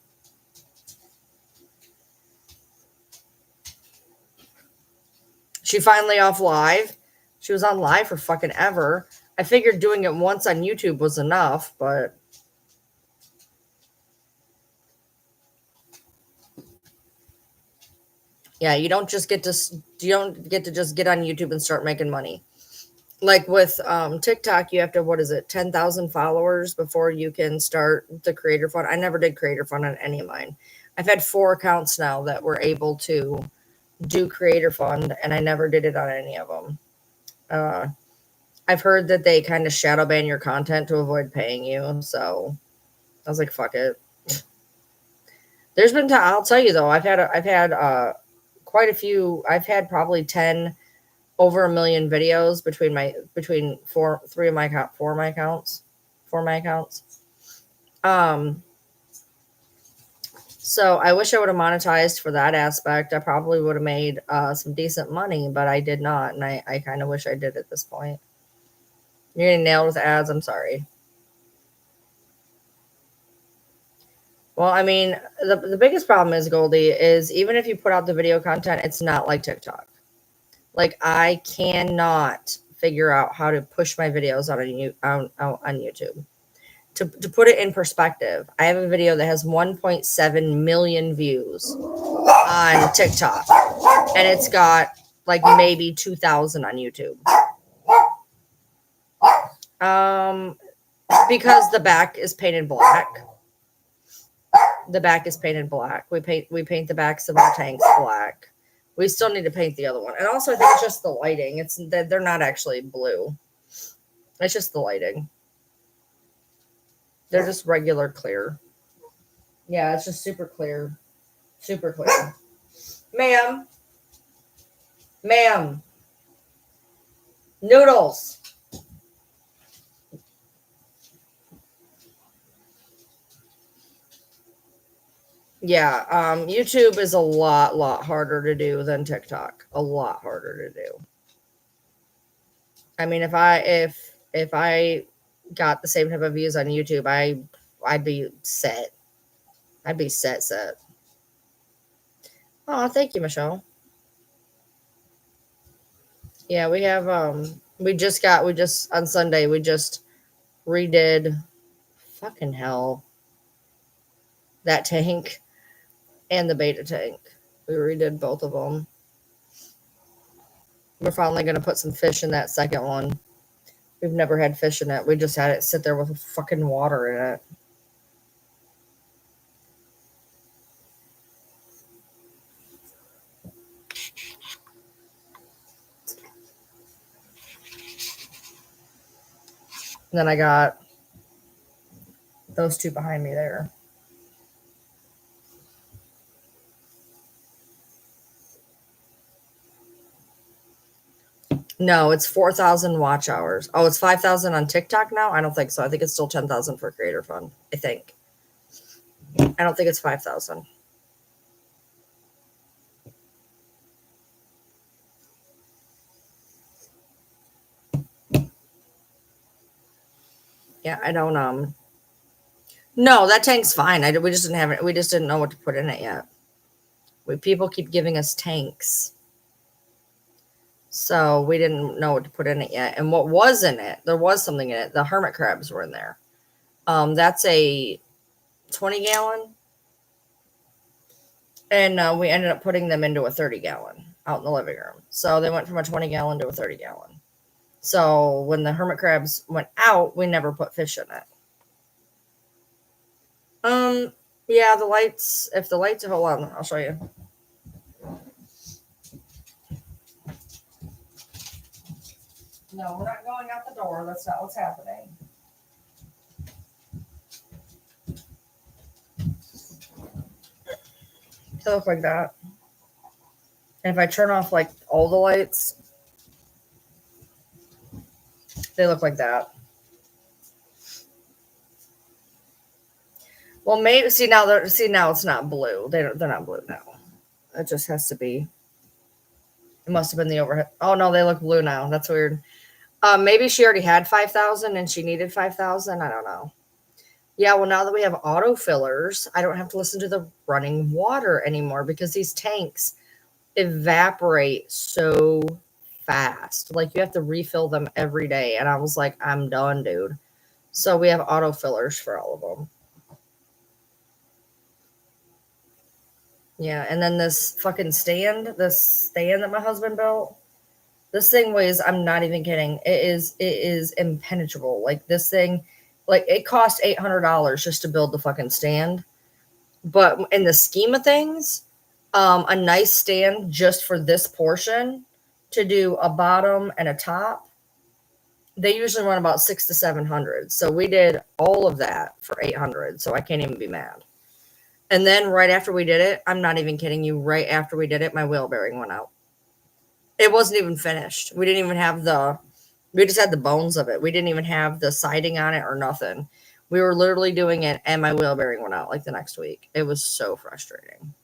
she finally off live. She was on live for fucking ever. I figured doing it once on YouTube was enough, but yeah, you don't get to just get on YouTube and start making money. Like with TikTok, you have to, what is it, 10,000 followers before you can start the creator fund. I never did creator fund on any of mine. I've had 4 accounts now that were able to do creator fund, and I never did it on any of them. I've heard that they kind of shadow ban your content to avoid paying you. So I was like, fuck it. There's been, I'll tell you though, I've had quite a few. I've had probably 10 over 1 million videos between four of my accounts. So I wish I would have monetized for that aspect. I probably would have made some decent money, but I did not, and I kind of wish I did at this point. You're getting nailed with ads. I'm sorry. Well, I mean, the biggest problem is, Goldie, is even if you put out the video content, it's not like TikTok. Like, I cannot figure out how to push my videos on YouTube. To put it in perspective, I have a video that has 1.7 million views on TikTok, and it's got like maybe 2,000 on YouTube. Because the back is painted black. The back is painted black. We paint the backs of our tanks black. We still need to paint the other one. And also I think it's just the lighting. It's that they're not actually blue. It's just the lighting. They're just regular clear. Yeah, it's just super clear. Super clear. Ma'am. Ma'am. Noodles. Yeah, YouTube is a lot harder to do than TikTok. A lot harder to do. I mean, if I got the same type of views on YouTube, I'd be set. I'd be set. Oh, thank you, Michelle. Yeah, we have we just on Sunday we just redid fucking hell that tank and the beta tank. We redid both of them. We're finally going to put some fish in that second one. We've never had fish in it. We just had it sit there with fucking water in it. And then I got those two behind me there. No, it's 4,000 watch hours. Oh, it's 5,000 on TikTok now? I don't think so. I think it's still 10,000 for Creator Fund. I think. I don't think it's 5,000. Yeah, I don't No, that tank's fine. We just didn't have it. We just didn't know what to put in it yet. People keep giving us tanks. So we didn't know what to put in it yet. And what was in it, there was something in it. The hermit crabs were in there. That's a 20-gallon. And we ended up putting them into a 30-gallon out in the living room. So they went from a 20-gallon to a 30-gallon. So when the hermit crabs went out, we never put fish in it. Yeah, the lights, if the lights, hold on, I'll show you. No, we're not going out the door. That's not what's happening. They look like that. And if I turn off like all the lights, they look like that. Well, maybe now it's not blue. They're not blue now. It just has to be. It must have been the overhead. Oh no, they look blue now. That's weird. Maybe she already had 5,000 and she needed 5,000. I don't know. Yeah, well, now that we have auto fillers, I don't have to listen to the running water anymore because these tanks evaporate so fast. Like you have to refill them every day. And I was like, I'm done, dude. So we have auto fillers for all of them. Yeah, and then this stand that my husband built, this thing weighs, I'm not even kidding. It is impenetrable. Like this thing, like it cost $800 just to build the fucking stand. But in the scheme of things, a nice stand just for this portion to do a bottom and a top, they usually run about 600 to 700. So we did all of that for 800. So I can't even be mad. And then right after we did it, I'm not even kidding you, right after we did it, my wheel bearing went out. It wasn't even finished. We didn't even have we just had the bones of it. We didn't even have the siding on it or nothing. We were literally doing it and my wheel bearing went out like the next week. It was so frustrating.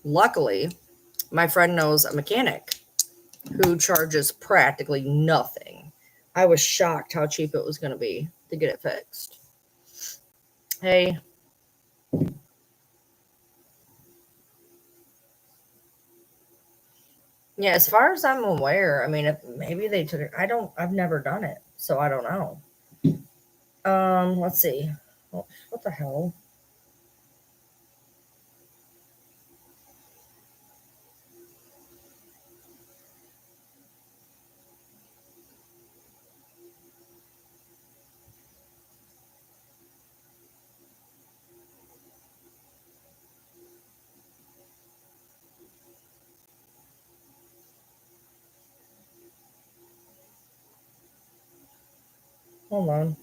Luckily, My friend knows a mechanic who charges practically nothing. I was shocked how cheap it was going to be to get it fixed. Hey. Yeah, as far as I'm aware, I mean, if maybe they took it. I've never done it, so I don't know. Let's see. What the hell? Hold on.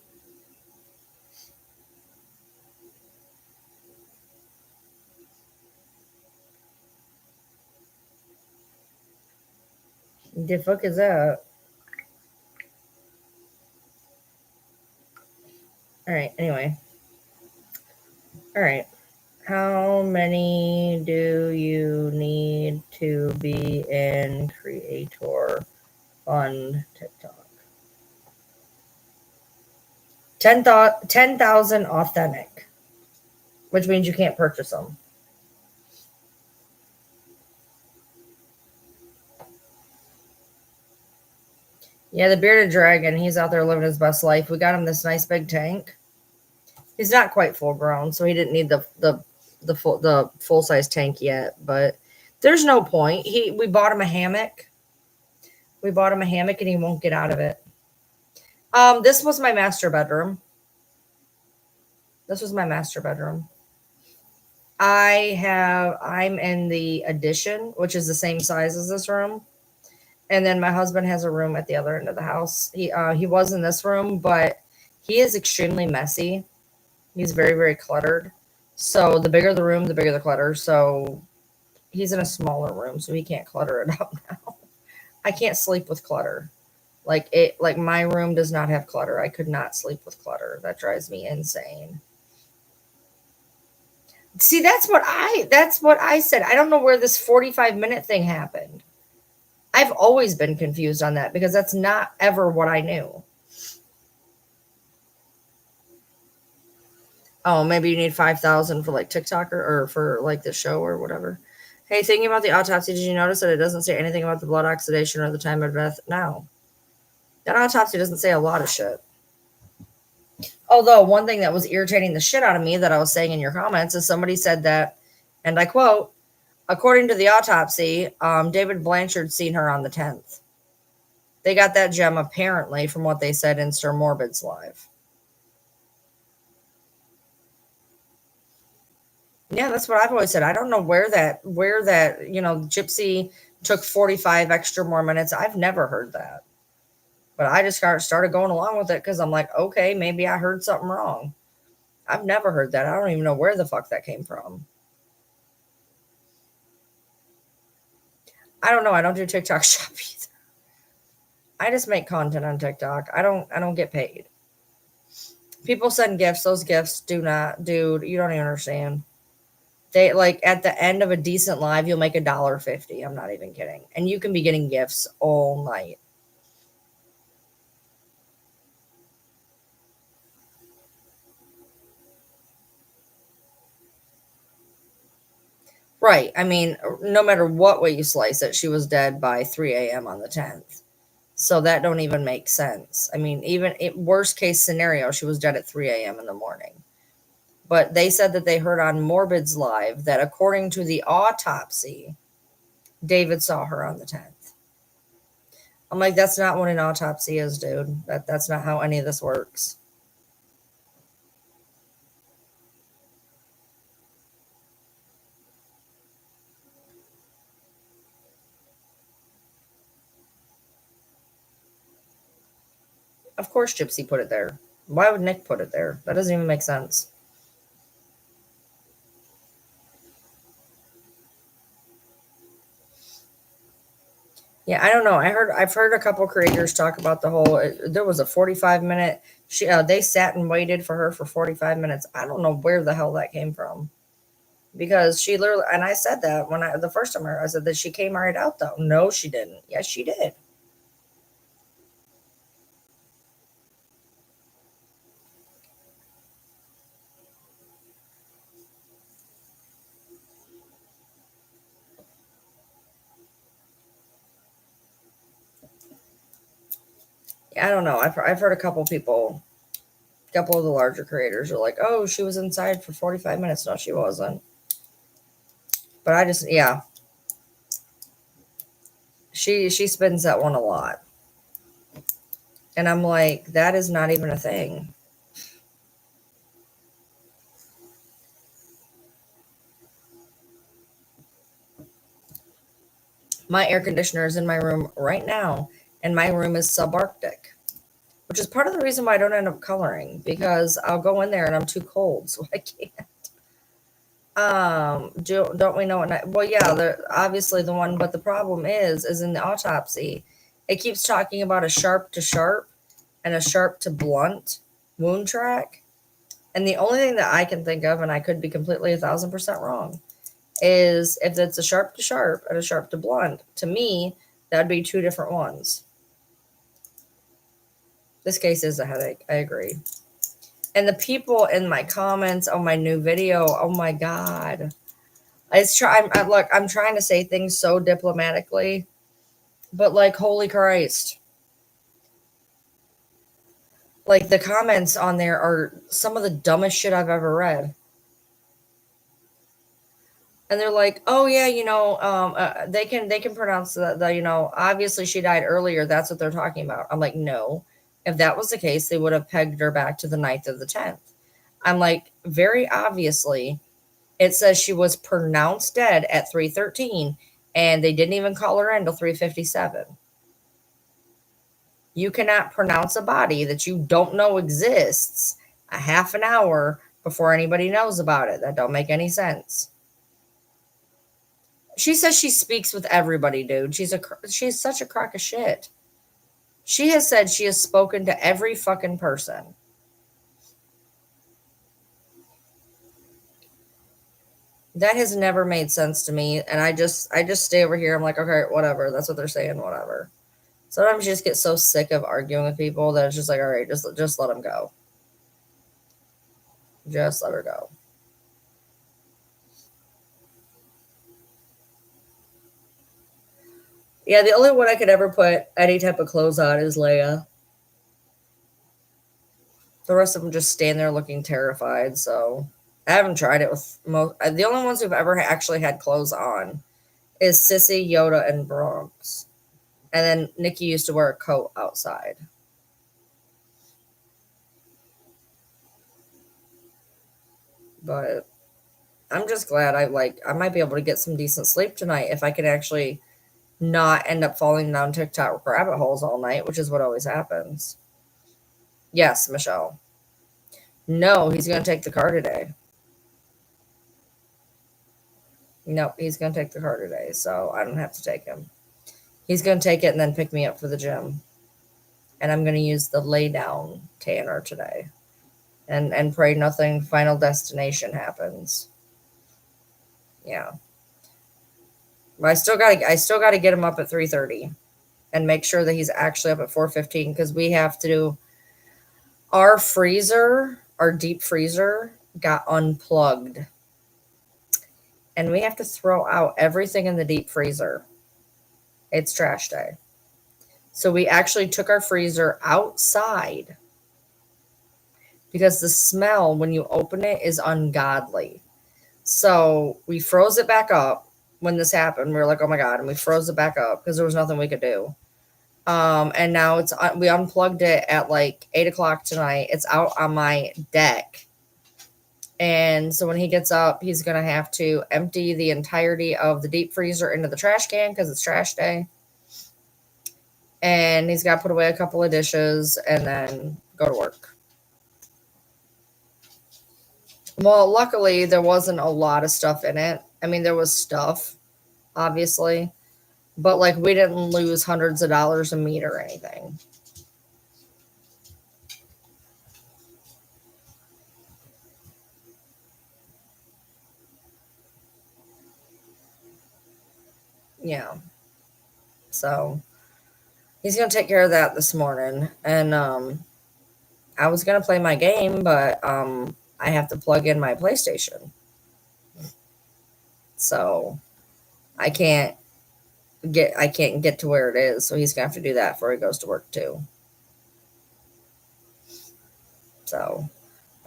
The fuck is that? All right. Anyway. All right. How many do you need to be in Creator Fund TikTok? 10,000 authentic, which means you can't purchase them. Yeah, the bearded dragon, he's out there living his best life. We got him this nice big tank. He's not quite full grown, so he didn't need the full size tank yet. But there's no point. We bought him a hammock. We bought him a hammock, and he won't get out of it. This was my master bedroom. This was my master bedroom. I'm in the addition, which is the same size as this room. And then my husband has a room at the other end of the house. He was in this room, but he is extremely messy. He's very, very cluttered. So the bigger the room, the bigger the clutter. So he's in a smaller room, so he can't clutter it up now. I can't sleep with clutter. Like my room does not have clutter. I could not sleep with clutter. That drives me insane. See, that's what I said. I don't know where this 45-minute thing happened. I've always been confused on that because that's not ever what I knew. Oh, maybe you need 5,000 for like TikTok or for like the show or whatever. Hey, thinking about the autopsy, did you notice that it doesn't say anything about the blood oxidation or the time of death? No. That autopsy doesn't say a lot of shit. Although one thing that was irritating the shit out of me that I was saying in your comments is somebody said that, and I quote, according to the autopsy, David Blanchard seen her on the 10th. They got that gem apparently from what they said in Sir Morbid's live. Yeah, that's what I've always said. I don't know where that Gypsy took 45 extra more minutes. I've never heard that. But I just started going along with it because I'm like, okay, maybe I heard something wrong. I've never heard that. I don't even know where the fuck that came from. I don't know. I don't do TikTok shop either. I just make content on TikTok. I don't get paid. People send gifts. Those gifts do not, dude, you don't even understand. They like at the end of a decent live, you'll make $1.50. I'm not even kidding. And you can be getting gifts all night. Right. I mean, no matter what way you slice it, she was dead by 3 a.m. on the 10th. So that don't even make sense. I mean, even worst case scenario, she was dead at 3 a.m. in the morning. But they said that they heard on Morbid's live that according to the autopsy, David saw her on the 10th. I'm like, that's not what an autopsy is, dude. That's not how any of this works. Of course Gypsy put it there. Why would Nick put it there? That doesn't even make sense. Yeah, I don't know. I've heard a couple creators talk about the whole. There was a 45-minute. They sat and waited for her for 45 minutes. I don't know where the hell that came from. because she literally, and I said that when the first time I said that she came right out though. No, she didn't. Yes, she did. I don't know. I've heard a couple people, a couple of the larger creators are like, oh, she was inside for 45 minutes. No, she wasn't. But I just, yeah, she spins that one a lot. And I'm like, that is not even a thing. My air conditioner is in my room right now, and my room is subarctic, which is part of the reason why I don't end up coloring because I'll go in there and I'm too cold, so I can't. Don't we know? Well, yeah, obviously the one, but the problem is in the autopsy, it keeps talking about a sharp to sharp and a sharp to blunt wound track, and the only thing that I can think of, and I could be completely 1,000% wrong, is if it's a sharp to sharp and a sharp to blunt. To me, that'd be two different ones. This case is a headache. I agree. And the people in my comments on my new video, oh my god. I'm trying to say things so diplomatically, but like, holy Christ. Like, the comments on there are some of the dumbest shit I've ever read. And they're like, oh yeah, they can pronounce the obviously she died earlier. That's what they're talking about. I'm like, no. If that was the case, they would have pegged her back to the 9th of the 10th. I'm like, very obviously, it says she was pronounced dead at 3:13, and they didn't even call her in till 3:57. You cannot pronounce a body that you don't know exists a half an hour before anybody knows about it. That don't make any sense. She says she speaks with everybody, dude. She's such a crock of shit. She has said she has spoken to every fucking person. That has never made sense to me, and I just stay over here. I'm like, okay, whatever. That's what they're saying, whatever. Sometimes you just get so sick of arguing with people that it's just like, all right, just let them go. Just let her go. Yeah, the only one I could ever put any type of clothes on is Leia. The rest of them just stand there looking terrified. So I haven't tried it with most. The only ones who've ever actually had clothes on is Sissy, Yoda, and Bronx. And then Nikki used to wear a coat outside. But I'm just glad I might be able to get some decent sleep tonight if I can actually not end up falling down TikTok rabbit holes all night, which is what always happens. Yes, Michelle. No, he's going to take the car today. No, he's going to take the car today, so I don't have to take him. He's going to take it and then pick me up for the gym. And I'm going to use the lay down Tanner today. And pray nothing final destination happens. Yeah. But I still got to get him up at 3:30 and make sure that he's actually up at 4:15 because we have to do our deep freezer got unplugged. And we have to throw out everything in the deep freezer. It's trash day. So we actually took our freezer outside because the smell when you open it is ungodly. So we froze it back up when this happened. We were like, oh my God. And we froze it back up because there was nothing we could do. And now we unplugged it at like 8 o'clock tonight. It's out on my deck. And so when he gets up, he's going to have to empty the entirety of the deep freezer into the trash can because it's trash day. And he's got to put away a couple of dishes and then go to work. Well, luckily, there wasn't a lot of stuff in it. I mean, there was stuff, obviously, but like we didn't lose hundreds of dollars of meat or anything. Yeah. So he's gonna take care of that this morning. And I was gonna play my game, but I have to plug in my PlayStation. So I can't get to where it is. So he's gonna have to do that before he goes to work too. So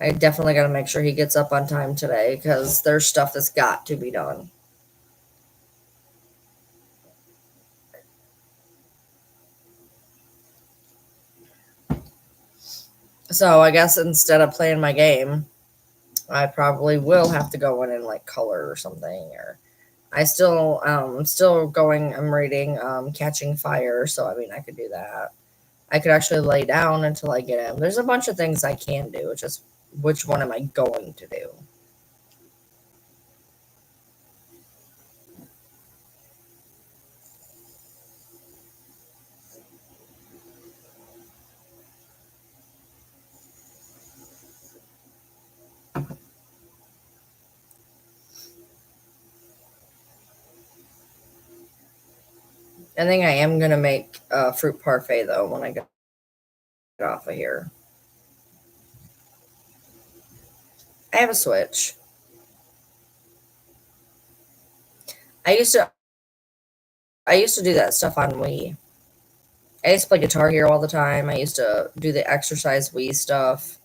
I definitely got to make sure he gets up on time today because there's stuff that's got to be done. So I guess instead of playing my game, I probably will have to go in and like color or something. Or still going. I'm reading Catching Fire, so I mean I could do that. I could actually lay down until I get him. There's a bunch of things I can do. It's just which one am I going to do? I think I am gonna make a fruit parfait though when I get off of here. I have a Switch. I used to I used to do that stuff on Wii. I used to play Guitar Hero all the time. I used to do the exercise Wii stuff.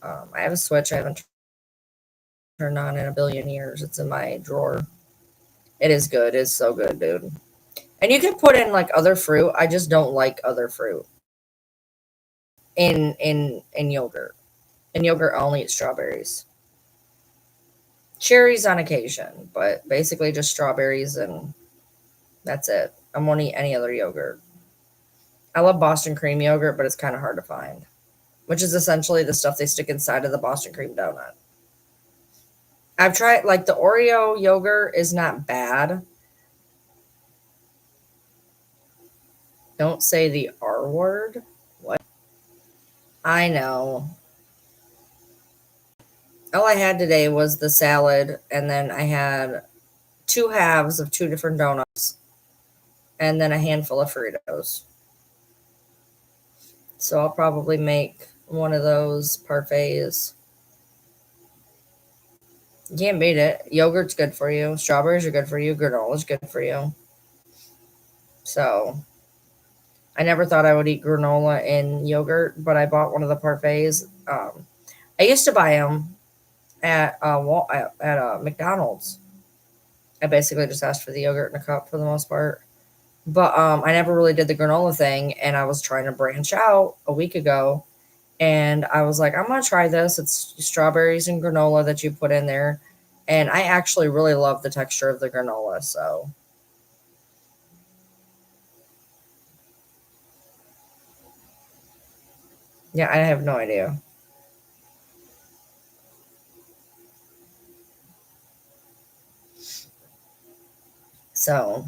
I have a Switch I haven't turned on in a billion years. It's in my drawer. It is good. It's so good, dude. And you can put in like other fruit. I just don't like other fruit in yogurt. In yogurt, I only eat strawberries. Cherries on occasion, but basically just strawberries and that's it. I won't eat any other yogurt. I love Boston cream yogurt, but it's kind of hard to find, which is essentially the stuff they stick inside of the Boston cream donut. I've tried like the Oreo yogurt is not bad. Don't say the R word. What? I know. All I had today was the salad, and then I had two halves of two different donuts, and then a handful of Fritos. So I'll probably make one of those parfaits. You can't beat it. Yogurt's good for you. Strawberries are good for you. Granola's good for you. So I never thought I would eat granola in yogurt, but I bought one of the parfaits. I used to buy them at McDonald's. I basically just asked for the yogurt in a cup for the most part. But I never really did the granola thing, and I was trying to branch out a week ago, and I was like, I'm gonna try this. It's strawberries and granola that you put in there, and I actually really love the texture of the granola. So yeah, I have no idea. So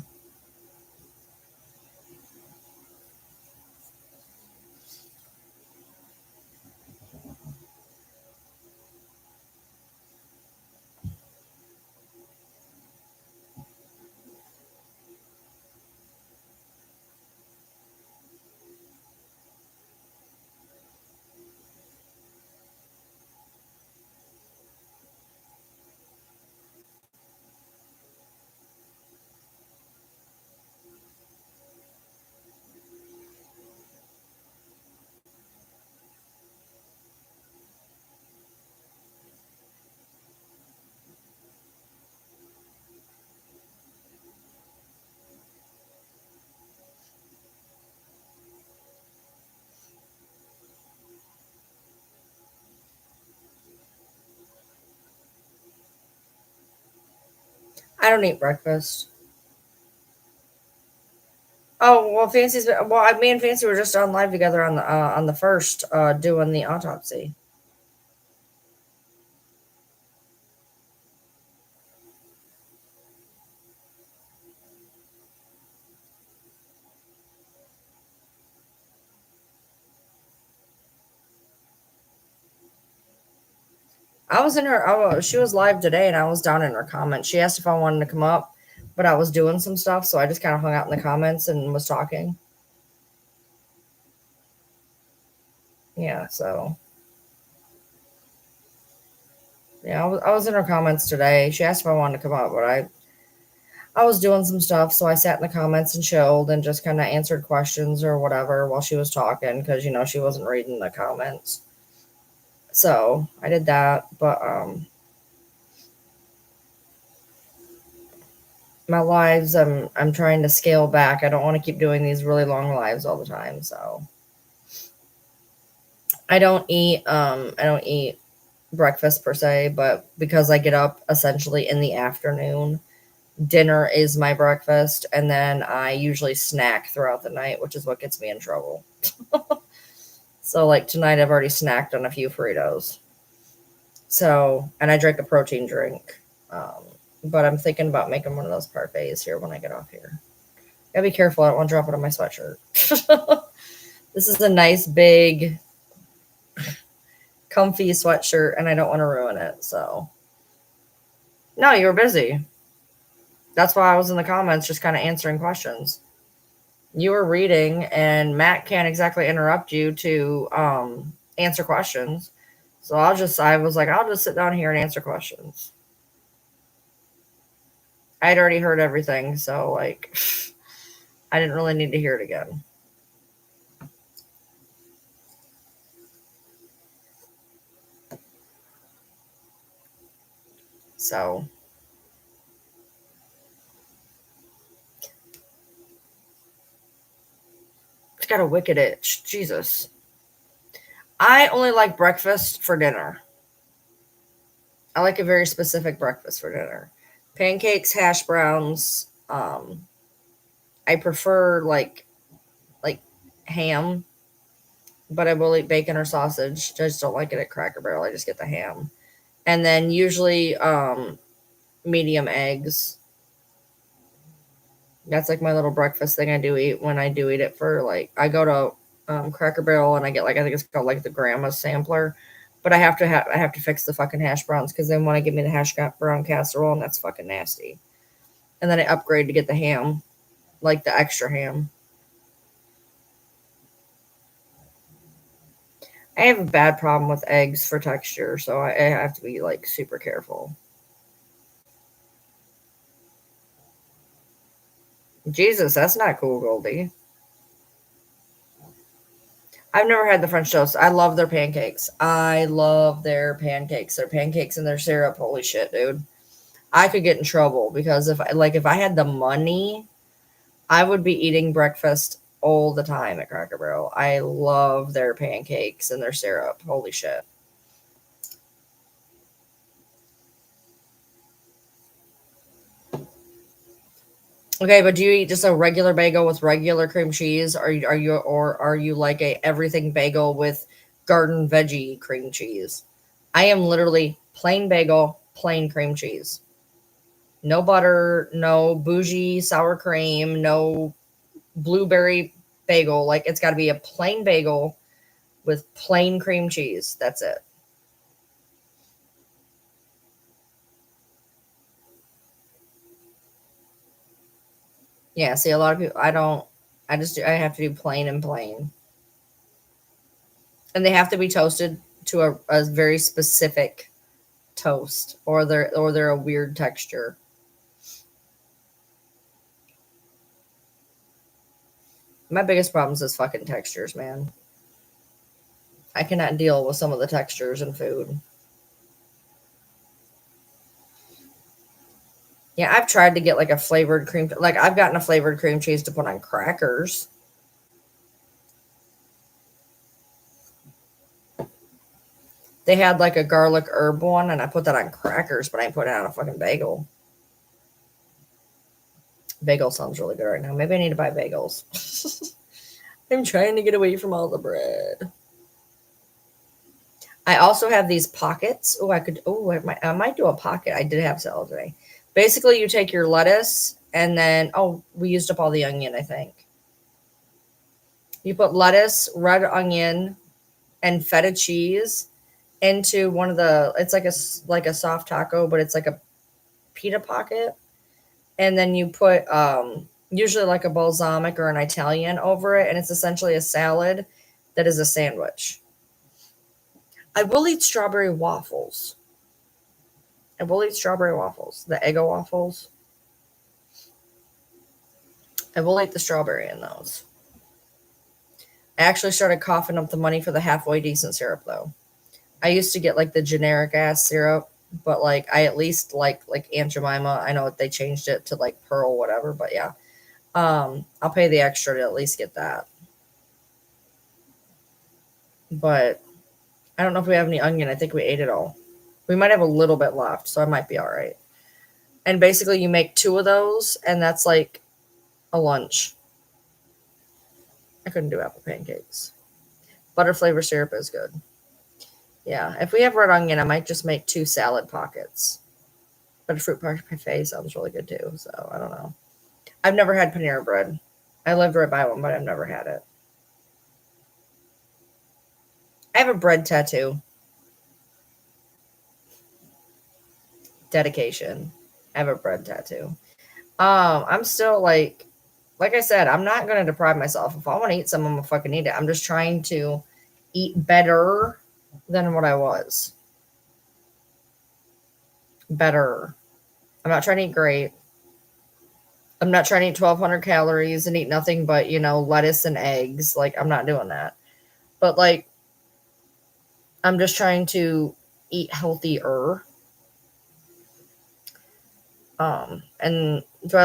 I don't eat breakfast. Oh well, me and Fancy were just on live together on the first doing the autopsy. I was in her. Oh, she was live today, and I was down in her comments. She asked if I wanted to come up. but I was doing some stuff, so I just kind of hung out in the comments and was talking. Yeah, so yeah, I was in her comments today. She asked if I wanted to come up, but I was doing some stuff, so I sat in the comments and chilled and just kind of answered questions or whatever while she was talking because she wasn't reading the comments. So I did that, but my lives, I'm trying to scale back. I don't want to keep doing these really long lives all the time. So I don't eat breakfast per se, but because I get up essentially in the afternoon, dinner is my breakfast, and then I usually snack throughout the night, which is what gets me in trouble. So like tonight I've already snacked on a few Fritos. So, and I drank a protein drink. But I'm thinking about making one of those parfaits here when I get off here. Gotta be careful, I don't want to drop it on my sweatshirt. This is a nice big comfy sweatshirt and I don't want to ruin it. So no, you were busy. That's why I was in the comments just kind of answering questions. You were reading and Matt can't exactly interrupt you to answer questions. So I was like, I'll just sit down here and answer questions. I'd already heard everything, so like I didn't really need to hear it again. So it's got a wicked itch. Jesus. I only like breakfast for dinner. I like a very specific breakfast for dinner. Pancakes, hash browns. I prefer like ham, but I will eat bacon or sausage. I just don't like it at Cracker Barrel. I just get the ham. And then usually medium eggs. That's like my little breakfast thing I do eat when I do eat it for like I go to Cracker Barrel and I get like I think it's called like the grandma's sampler, but I have to fix the fucking hash browns because they want to give me the hash brown casserole and that's fucking nasty. And then I upgrade to get the ham, like the extra ham. I have a bad problem with eggs for texture, so I have to be like super careful. Jesus, that's not cool, Goldie. I've never had the French toast. I love their pancakes. I love their pancakes. Their pancakes and their syrup. Holy shit, dude. I could get in trouble because if I had the money, I would be eating breakfast all the time at Cracker Barrel. I love their pancakes and their syrup. Holy shit. Okay, but do you eat just a regular bagel with regular cream cheese? Or are you like a everything bagel with garden veggie cream cheese? I am literally plain bagel, plain cream cheese. No butter, no bougie sour cream, no blueberry bagel. Like it's got to be a plain bagel with plain cream cheese. That's it. Yeah, see a lot of people I have to do plain and plain. And they have to be toasted to a very specific toast or they're a weird texture. My biggest problems is fucking textures, man. I cannot deal with some of the textures in food. Yeah, I've tried to get like a flavored cream like I've gotten a flavored cream cheese to put on crackers. They had like a garlic herb one and I put that on crackers, but I put it on a fucking bagel. Bagel sounds really good right now. Maybe I need to buy bagels. I'm trying to get away from all the bread. I also have these pockets. I might do a pocket. I did have salad today. Basically, you take your lettuce and then, we used up all the onion, I think. You put lettuce, red onion, and feta cheese into one of it's like a soft taco, but it's like a pita pocket. and then you put usually like a balsamic or an Italian over it, and it's essentially a salad that is a sandwich. I will eat strawberry waffles. I will eat strawberry waffles. The Eggo waffles. I will eat the strawberry in those. I actually started coughing up the money for the halfway decent syrup though. I used to get like the generic ass syrup, but like I at least like Aunt Jemima. I know they changed it to like pearl whatever, but yeah. I'll pay the extra to at least get that. But I don't know if we have any onion. I think we ate it all. We might have a little bit left, so I might be all right. And basically, you make two of those, and that's like a lunch. I couldn't do apple pancakes. Butter flavor syrup is good. Yeah, if we have red onion, I might just make two salad pockets. But a fruit parfait sounds really good too, so I don't know. I've never had Panera bread. I lived right by one, but I've never had it. I have a bread tattoo. Dedication. I have a bread tattoo. I'm still like I said, I'm not gonna deprive myself. If I want to eat some, I'm gonna fucking eat it. I'm just trying to eat better than what I was. Better. I'm not trying to eat great. I'm not trying to eat 1,200 calories and eat nothing but, lettuce and eggs. Like, I'm not doing that. But, like, I'm just trying to eat healthier. And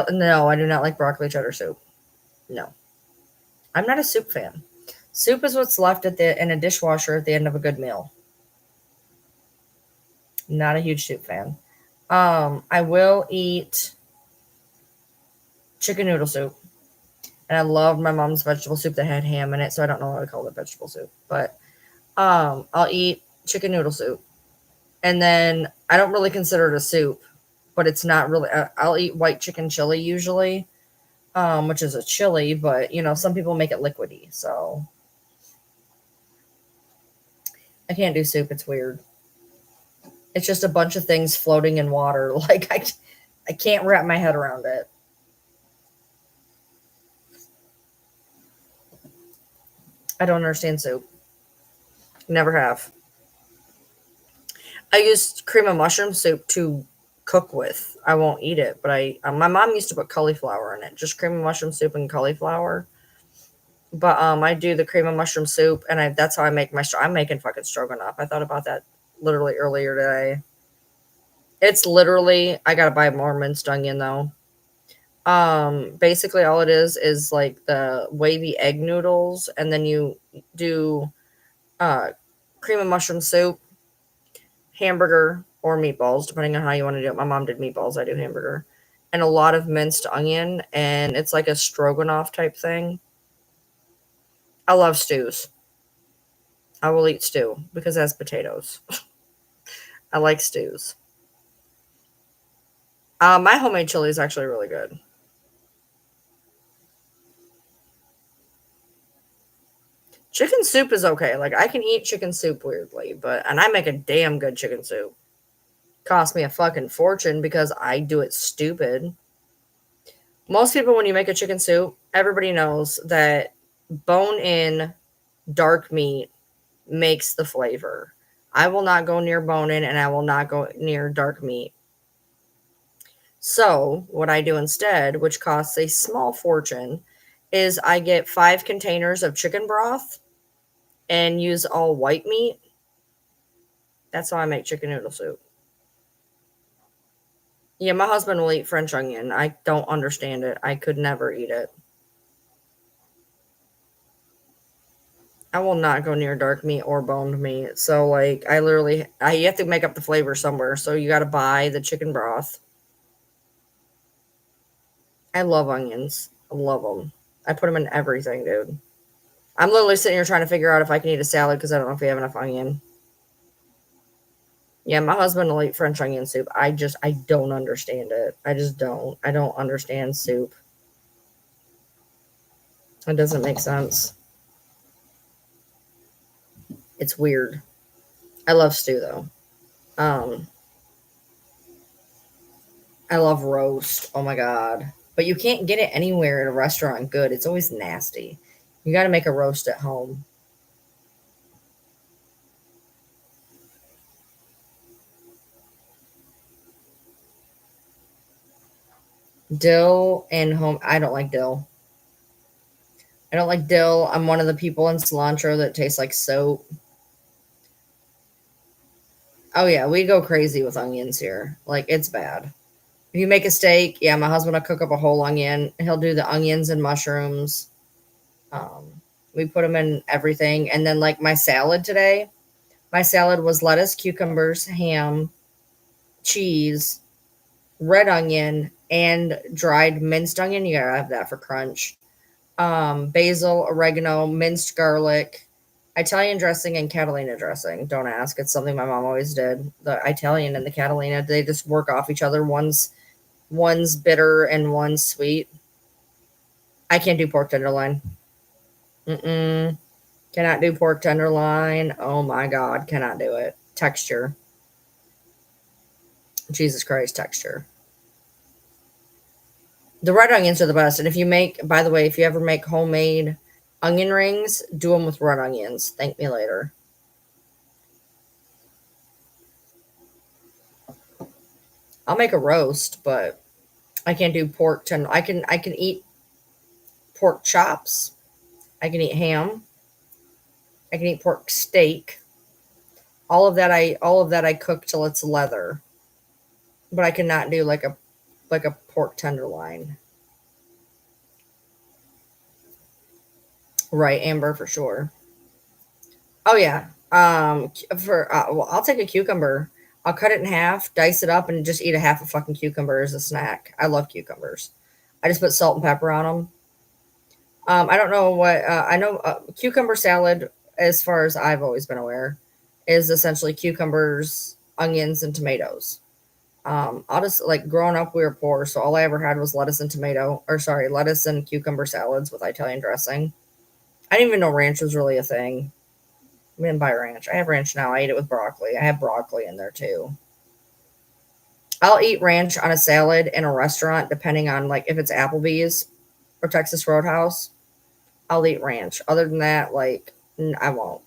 no, I do not like broccoli cheddar soup. No. I'm not a soup fan. Soup is what's left in a dishwasher at the end of a good meal. Not a huge soup fan. I will eat chicken noodle soup. And I loved my mom's vegetable soup that had ham in it, so I don't know why I call it vegetable soup. But I'll eat chicken noodle soup. And then I don't really consider it a soup, but it's not really. I'll eat white chicken chili usually, which is a chili, but some people make it liquidy, so I can't do soup. It's weird. It's just a bunch of things floating in water. Like I can't wrap my head around it. I don't understand soup. Never have. I used cream of mushroom soup to cook with. I won't eat it, but my mom used to put cauliflower in it, just cream of mushroom soup and cauliflower. But I do the cream of mushroom soup, and that's how I make I'm making fucking stroganoff. I thought about that literally earlier today. It's literally I gotta buy more minced onion though. Basically all it is like the wavy egg noodles, and then you do uh cream of mushroom soup, hamburger, or meatballs, depending on how you want to do it. My mom did meatballs, I do hamburger. And a lot of minced onion, and it's like a stroganoff type thing. I love stews. I will eat stew because it has potatoes. I like stews. My homemade chili is actually really good. Chicken soup is okay. Like I can eat chicken soup weirdly, and I make a damn good chicken soup. Cost me a fucking fortune because I do it stupid. Most people, when you make a chicken soup, everybody knows that bone in dark meat makes the flavor. I will not go near bone in, and I will not go near dark meat. So, what I do instead, which costs a small fortune, is I get 5 containers of chicken broth and use all white meat. That's how I make chicken noodle soup. Yeah, my husband will eat French onion. I don't understand it. I could never eat it. I will not go near dark meat or boned meat. So, like, you have to make up the flavor somewhere. So, you got to buy the chicken broth. I love onions. I love them. I put them in everything, dude. I'm literally sitting here trying to figure out if I can eat a salad because I don't know if we have enough onion. Yeah, my husband will eat French onion soup. I don't understand it. I just don't. I don't understand soup. It doesn't make sense. It's weird. I love stew though. Um, I love roast. Oh my God. But you can't get it anywhere at a restaurant good. It's always nasty. You got to make a roast at home. Dill and home. I don't like dill. I don't like dill. I'm one of the people in cilantro that tastes like soap. Oh yeah, we go crazy with onions here. Like it's bad. If you make a steak, yeah, my husband will cook up a whole onion. He'll do the onions and mushrooms. We put them in everything. And then like my salad today, my salad was lettuce, cucumbers, ham, cheese, red onion, and dried minced onion. You gotta have that for crunch. Basil, oregano, minced garlic, Italian dressing, and Catalina dressing. Don't ask. It's something my mom always did. The Italian and the Catalina, they just work off each other. One's bitter and one's sweet. I can't do pork tenderloin. Mm-mm. Cannot do pork tenderloin. Oh my God, cannot do it. Texture. Jesus Christ, texture. The red onions are the best. And if you make, by the way, if you ever make homemade onion rings, do them with red onions. Thank me later. I'll make a roast, but I can't do pork tender. I can eat pork chops. I can eat ham. I can eat pork steak. All of that I cook till it's leather. But I cannot do like a pork tenderloin. Right, Amber for sure. Oh yeah. Well, I'll take a cucumber. I'll cut it in half, dice it up, and just eat a half a fucking cucumber as a snack. I love cucumbers. I just put salt and pepper on them. I don't know what I know. Cucumber salad, as far as I've always been aware, is essentially cucumbers, onions, and tomatoes. I'll just like growing up, we were poor, so all I ever had was lettuce and tomato, or sorry, lettuce and cucumber salads with Italian dressing. I didn't even know ranch was really a thing. I didn't buy ranch. I have ranch now. I eat it with broccoli. I have broccoli in there too. I'll eat ranch on a salad in a restaurant, depending on like if it's Applebee's or Texas Roadhouse. I'll eat ranch. Other than that, like I won't.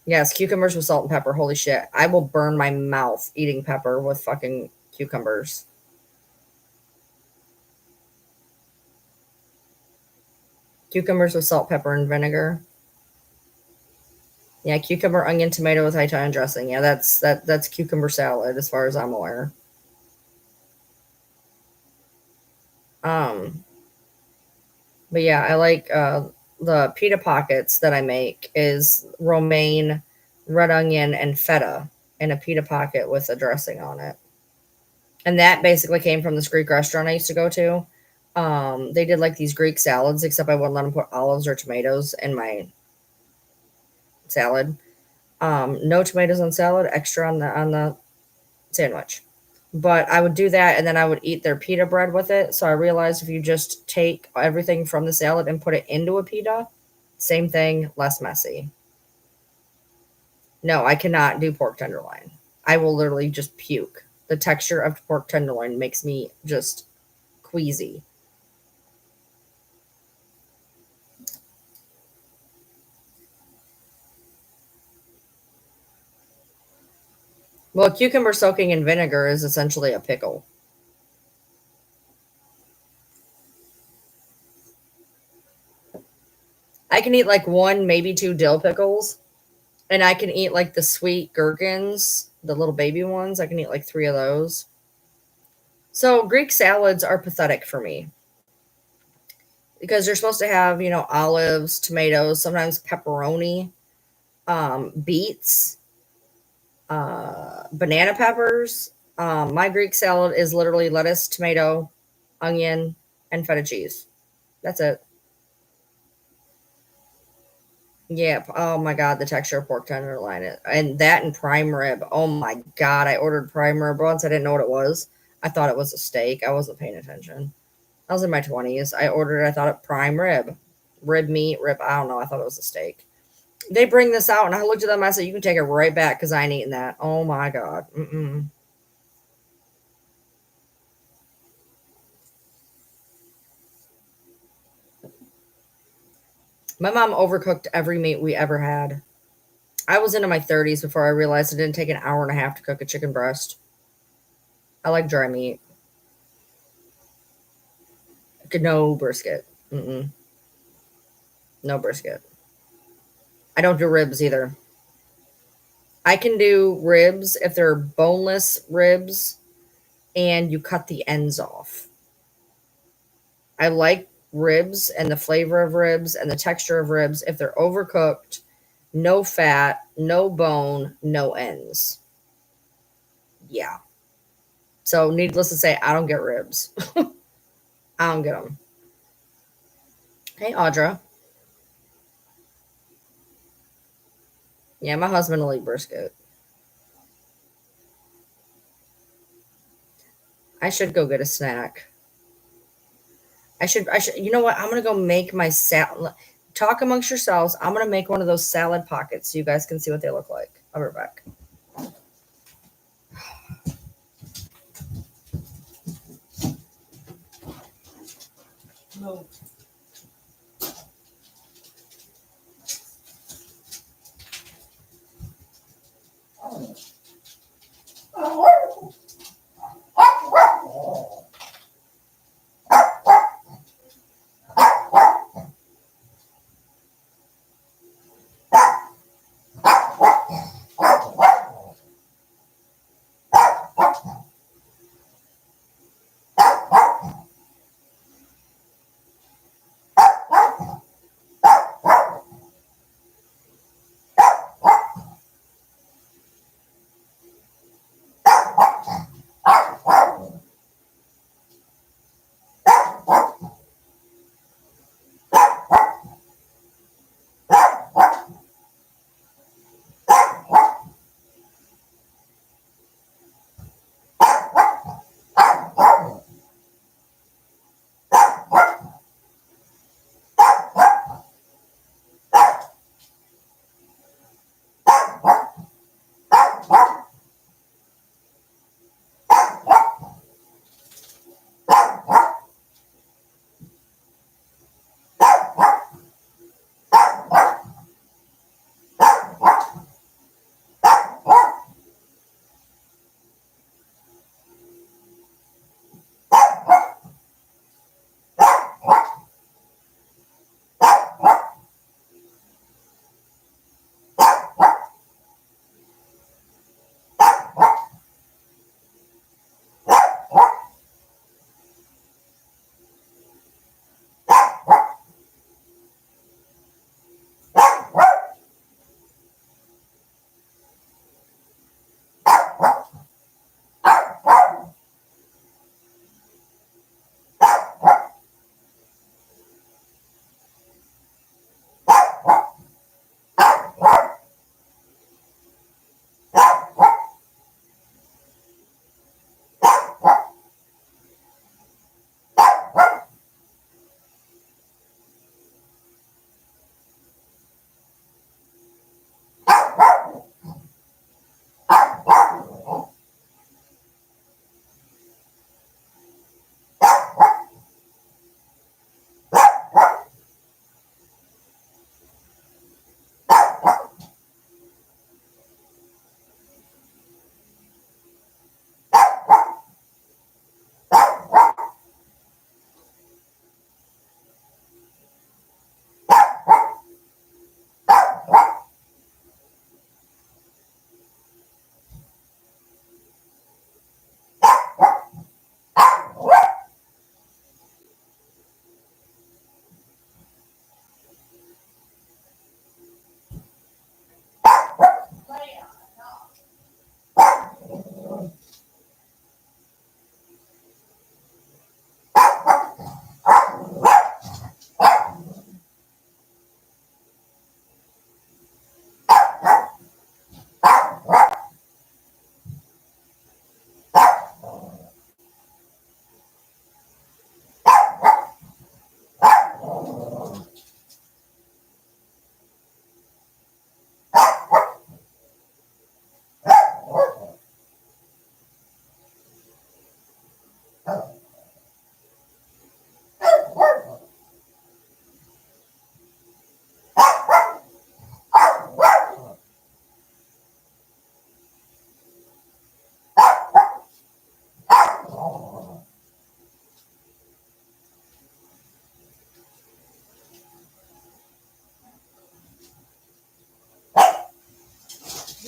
Yes, cucumbers with salt and pepper. Holy shit. I will burn my mouth eating pepper with fucking cucumbers. Cucumbers with salt, pepper, and vinegar. Yeah, cucumber, onion, tomato with Italian dressing. Yeah, that's cucumber salad as far as I'm aware. Um, but yeah, I like the pita pockets that I make is romaine, red onion, and feta in a pita pocket with a dressing on it. And that basically came from this Greek restaurant I used to go to. They did like these Greek salads, except I wouldn't let them put olives or tomatoes in my salad. No tomatoes on salad, extra on the sandwich. But I would do that, and then I would eat their pita bread with it. So I realized if you just take everything from the salad and put it into a pita, same thing, less messy. No, I cannot do pork tenderloin. I will literally just puke. The texture of pork tenderloin makes me just queasy. Well, cucumber soaking in vinegar is essentially a pickle. I can eat like one, maybe two dill pickles, and I can eat like the sweet gherkins, the little baby ones. I can eat like three of those. So Greek salads are pathetic for me because you're supposed to have, olives, tomatoes, sometimes pepperoni, beets, banana peppers. My Greek salad is literally lettuce, tomato, onion, and feta cheese. That's it. Yeah. Oh my God, the texture of pork tenderloin and that and prime rib. Oh my God, I ordered prime rib once. I didn't know what it was. I thought it was a steak. I wasn't paying attention. I was in my 20s. I ordered it. I thought it prime rib, rib meat, rib. I don't know. I thought it was a steak. They bring this out, and I looked at them. I said, "You can take it right back because I ain't eating that." Oh my God. Mm-mm. My mom overcooked every meat we ever had. I was into my 30s before I realized it didn't take an hour and a half to cook a chicken breast. I like dry meat. No brisket. Mm-mm. No brisket. I don't do ribs either. I can do ribs if they're boneless ribs and you cut the ends off. I like ribs and the flavor of ribs and the texture of ribs if they're overcooked, no fat, no bone, no ends. Yeah. So, needless to say, I don't get ribs. I don't get them. Hey, Audra. Yeah, my husband will eat brisket. I should go get a snack. You know what? I'm going to go make my salad. Talk amongst yourselves. I'm going to make one of those salad pockets so you guys can see what they look like. I'll be right back. No.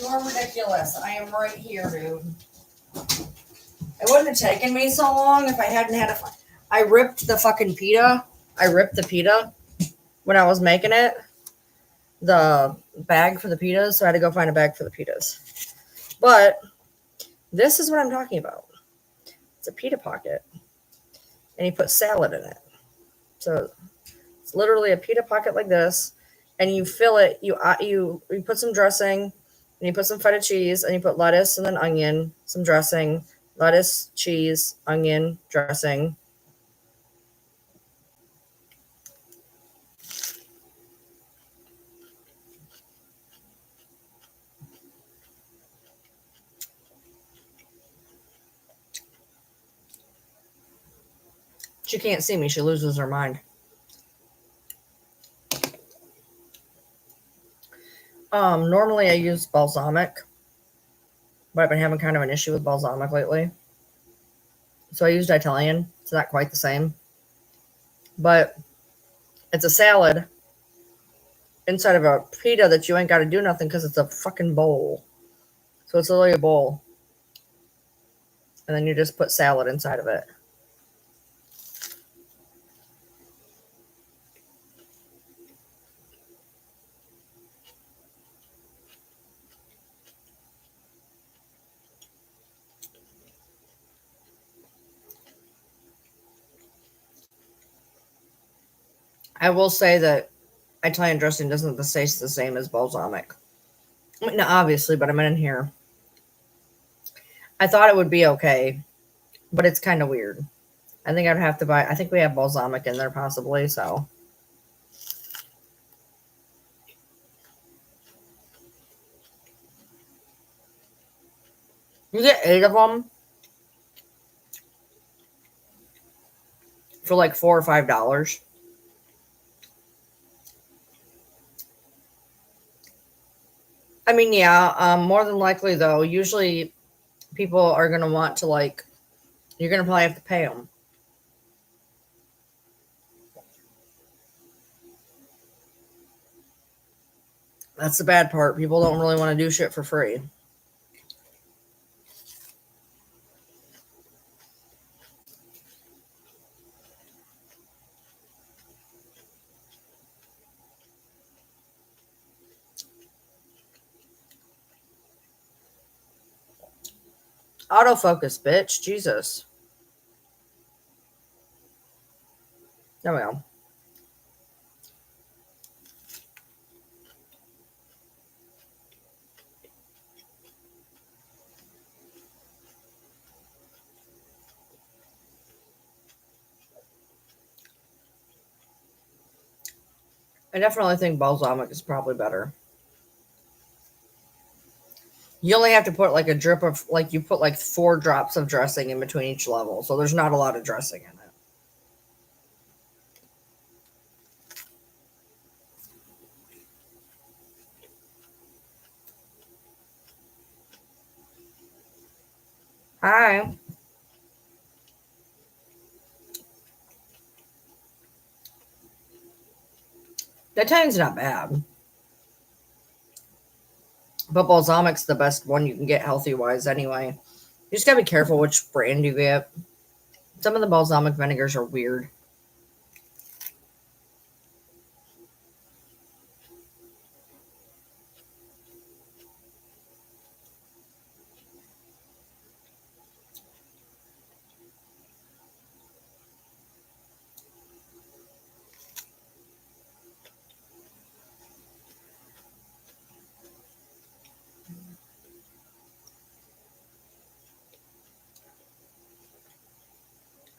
You're ridiculous. I am right here, dude. It wouldn't have taken me so long if I hadn't had a. I ripped the fucking pita. I ripped the pita when I was making it. The bag for the pitas, so I had to go find a bag for the pitas. But this is what I'm talking about. It's a pita pocket, and you put salad in it. So it's literally a pita pocket like this, and you fill it. You put some dressing, and you put some feta cheese, and you put lettuce and then onion, some dressing, lettuce, cheese, onion, dressing. She can't see me. She loses her mind. Normally I use balsamic, but I've been having kind of an issue with balsamic lately. So I used Italian. It's not quite the same. But it's a salad inside of a pita that you ain't got to do nothing because it's a fucking bowl. So it's literally a bowl. And then you just put salad inside of it. I will say that Italian dressing doesn't taste the same as balsamic. No, obviously, but I'm in here. I thought it would be okay, but it's kind of weird. I think I'd have to buy. I think we have balsamic in there possibly. So you get 8 of them for like $4 or $5. I mean, yeah. More than likely, though, usually people are gonna want to like. You're gonna probably have to pay them. That's the bad part. People don't really want to do shit for free. Autofocus, bitch. Jesus. There we go. I definitely think balsamic is probably better. You only have to put like a drip of, like, you put like 4 drops of dressing in between each level. So there's not a lot of dressing in it. Hi. The Italian's not bad. But balsamic's the best one you can get healthy wise anyway. You just gotta be careful which brand you get. Some of the balsamic vinegars are weird.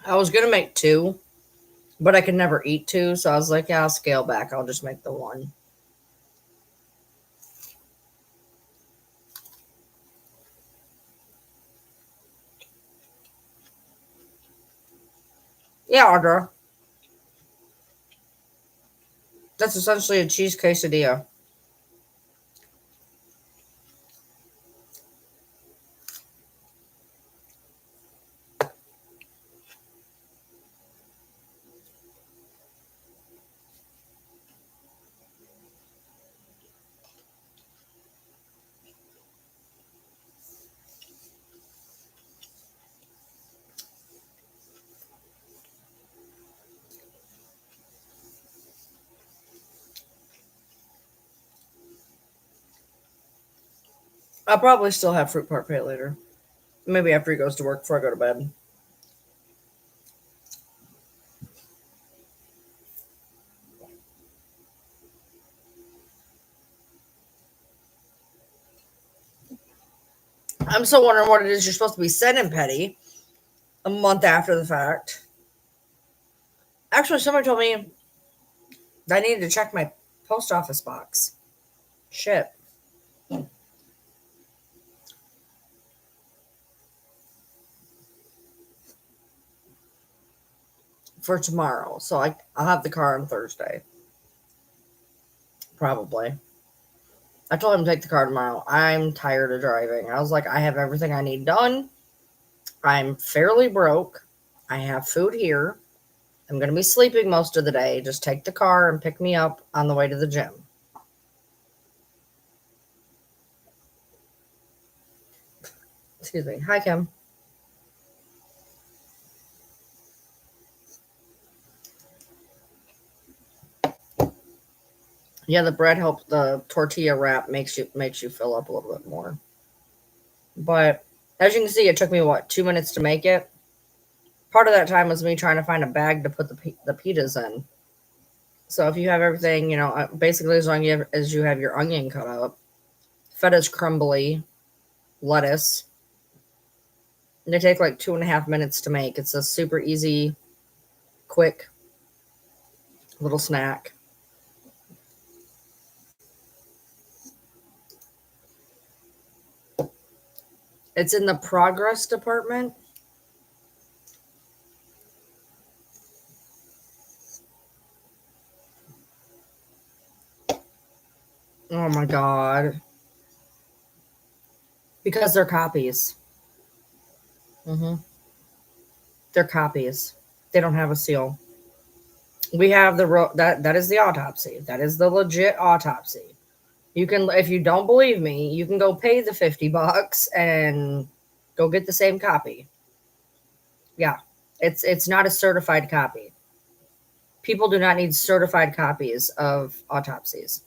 I was gonna make 2, but I could never eat 2, so I was like, yeah, I'll scale back. I'll just make the 1. Yeah, Audra. That's essentially a cheese quesadilla. I'll probably still have fruit parfait later. Maybe after he goes to work before I go to bed. I'm still wondering what it is you're supposed to be sending Petty a month after the fact. Actually, somebody told me that I needed to check my post office box. Shit. For tomorrow. So I'll have the car on Thursday. Probably. I told him to take the car tomorrow. I'm tired of driving. I was like, I have everything I need done. I'm fairly broke. I have food here. I'm going to be sleeping most of the day. Just take the car and pick me up on the way to the gym. Excuse me. Hi, Kim. Yeah, the bread helps. The tortilla wrap makes you fill up a little bit more. But as you can see, it took me 2 minutes to make it. Part of that time was me trying to find a bag to put the pitas in. So if you have everything, basically as long as you have your onion cut up, feta's crumbly, lettuce. They take like 2.5 minutes to make. It's a super easy, quick little snack. It's in the progress department. Oh my god. Because they're copies. hmm They're copies. They don't have a seal. We have that is the autopsy. That is the legit autopsy. You can, if you don't believe me, you can go pay the $50 and go get the same copy. Yeah. It's not a certified copy. People do not need certified copies of autopsies.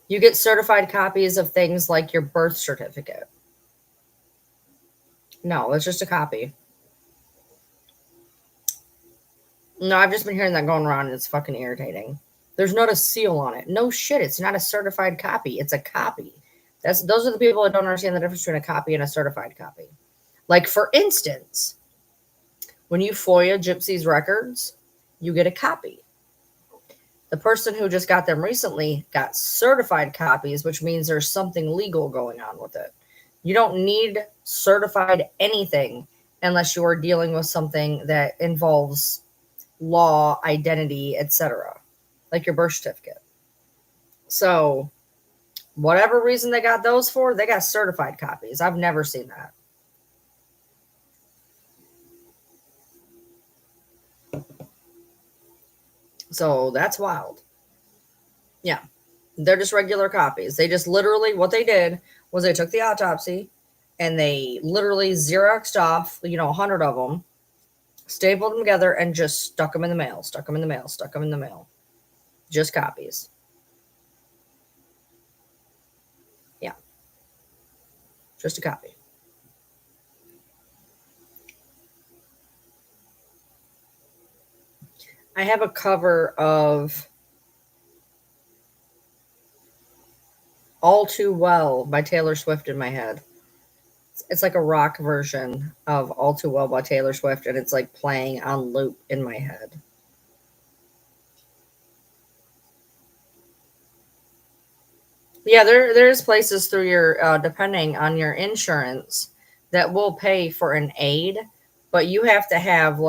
You get certified copies of things like your birth certificate. No, it's just a copy. No, I've just been hearing that going around and it's fucking irritating. There's not a seal on it. No shit, it's not a certified copy. It's a copy. Those are the people that don't understand the difference between a copy and a certified copy. Like, for instance, when you FOIA Gypsy's records, you get a copy. The person who just got them recently got certified copies, which means there's something legal going on with it. You don't need certified anything unless you are dealing with something that involves law, identity, etc., like your birth certificate. So, whatever reason they got those for, they got certified copies. I've never seen that. So, that's wild. Yeah. They're just regular copies. They just literally, what they did was they took the autopsy and they literally Xeroxed off, 100 of them, stapled them together, and just stuck them in the mail, stuck them in the mail, stuck them in the mail. Just copies. Yeah. Just a copy. I have a cover of All Too Well by Taylor Swift in my head. It's like a rock version of All Too Well by Taylor Swift, and it's like playing on loop in my head. Yeah, there's places through your depending on your insurance that will pay for an aid, but you have to have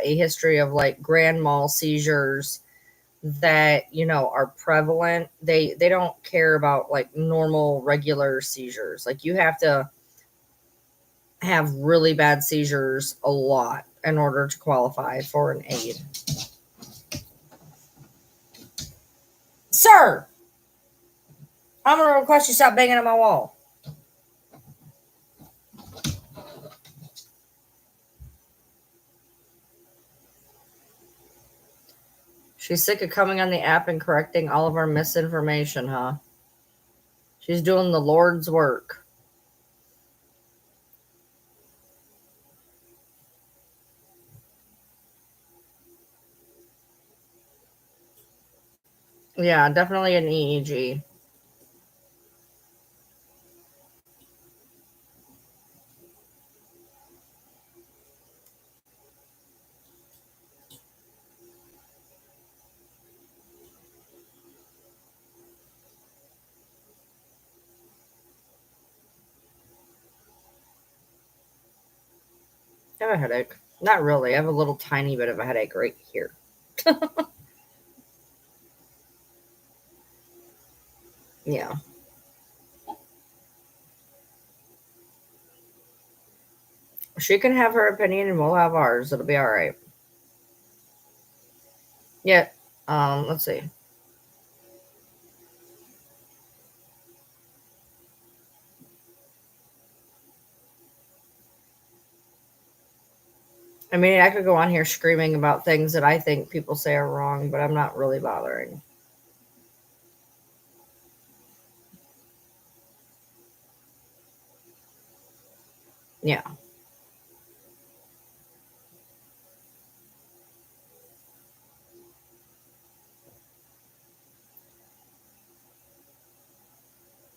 a history of like grand mal seizures that are prevalent. They don't care about like normal regular seizures. Like, you have to have really bad seizures a lot in order to qualify for an aid. Sir, I'm gonna request you stop banging on my wall. She's sick of coming on the app and correcting all of our misinformation, huh? She's doing the Lord's work. Yeah, definitely an EEG. I have a headache. Not really. I have a little tiny bit of a headache right here. Yeah. She can have her opinion and we'll have ours. It'll be all right. Yeah. Let's see. I mean, I could go on here screaming about things that I think people say are wrong, but I'm not really bothering. Yeah.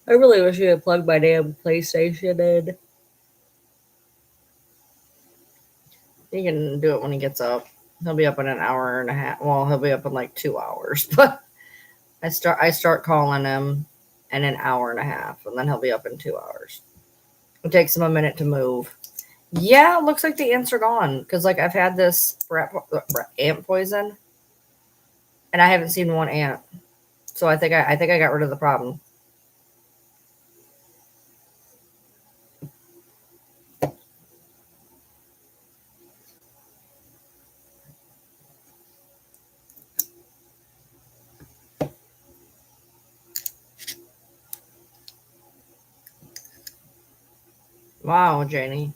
I really wish you had plugged my damn PlayStation in. He can do it when he gets up. He'll be up in an hour and a half. Well, he'll be up in like 2 hours, but I start calling him in an hour and a half, and then he'll be up in 2 hours. It takes him a minute to move. Yeah, it looks like the ants are gone because like I've had this ant poison, and I haven't seen one ant. So I think I got rid of the problem. Wow, Janie.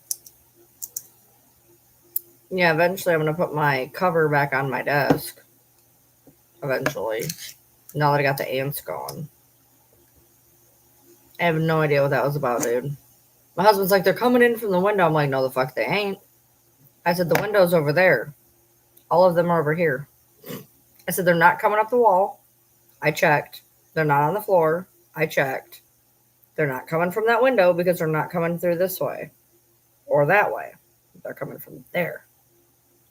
Yeah, eventually I'm gonna put my cover back on my desk. Eventually, now that I got the ants gone. I have no idea what that was about, dude. My husband's like, they're coming in from the window. I'm like, no, the fuck they ain't. I said, the window's over there. All of them are over here. I said, they're not coming up the wall. I checked. They're not on the floor. I checked. They're not coming from that window because they're not coming through this way or that way. They're coming from there.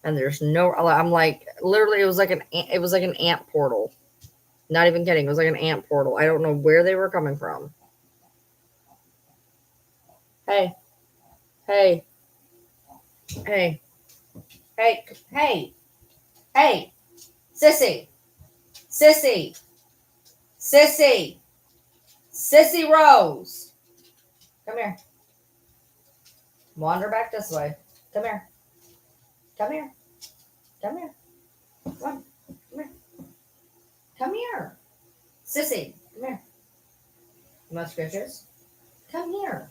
And there's no, I'm like, literally, it was like an ant portal. Not even kidding. It was like an ant portal. I don't know where they were coming from. Hey, hey, hey, hey, hey, hey, sissy, sissy, sissy, sissy Rose. Come here. Wander back this way. Come here. Come here. Come here. Come on. Come here. Come here. Sissy, come here. You want scratches? Come here.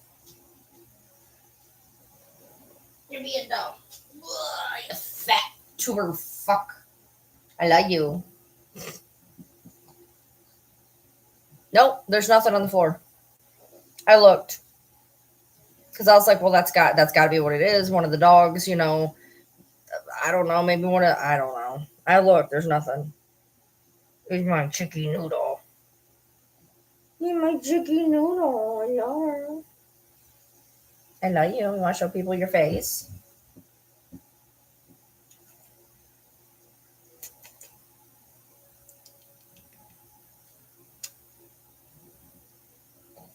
You're being dumb. Ugh, you fat tuber fuck. I love you. Nope, there's nothing on the floor. I looked because I was like, well, that's got to be what it is. One of the dogs, I don't know, maybe I don't know. I looked, there's nothing. Here's my chicky noodle. You're my chicky noodle. I love her. I love you. You want to show people your face?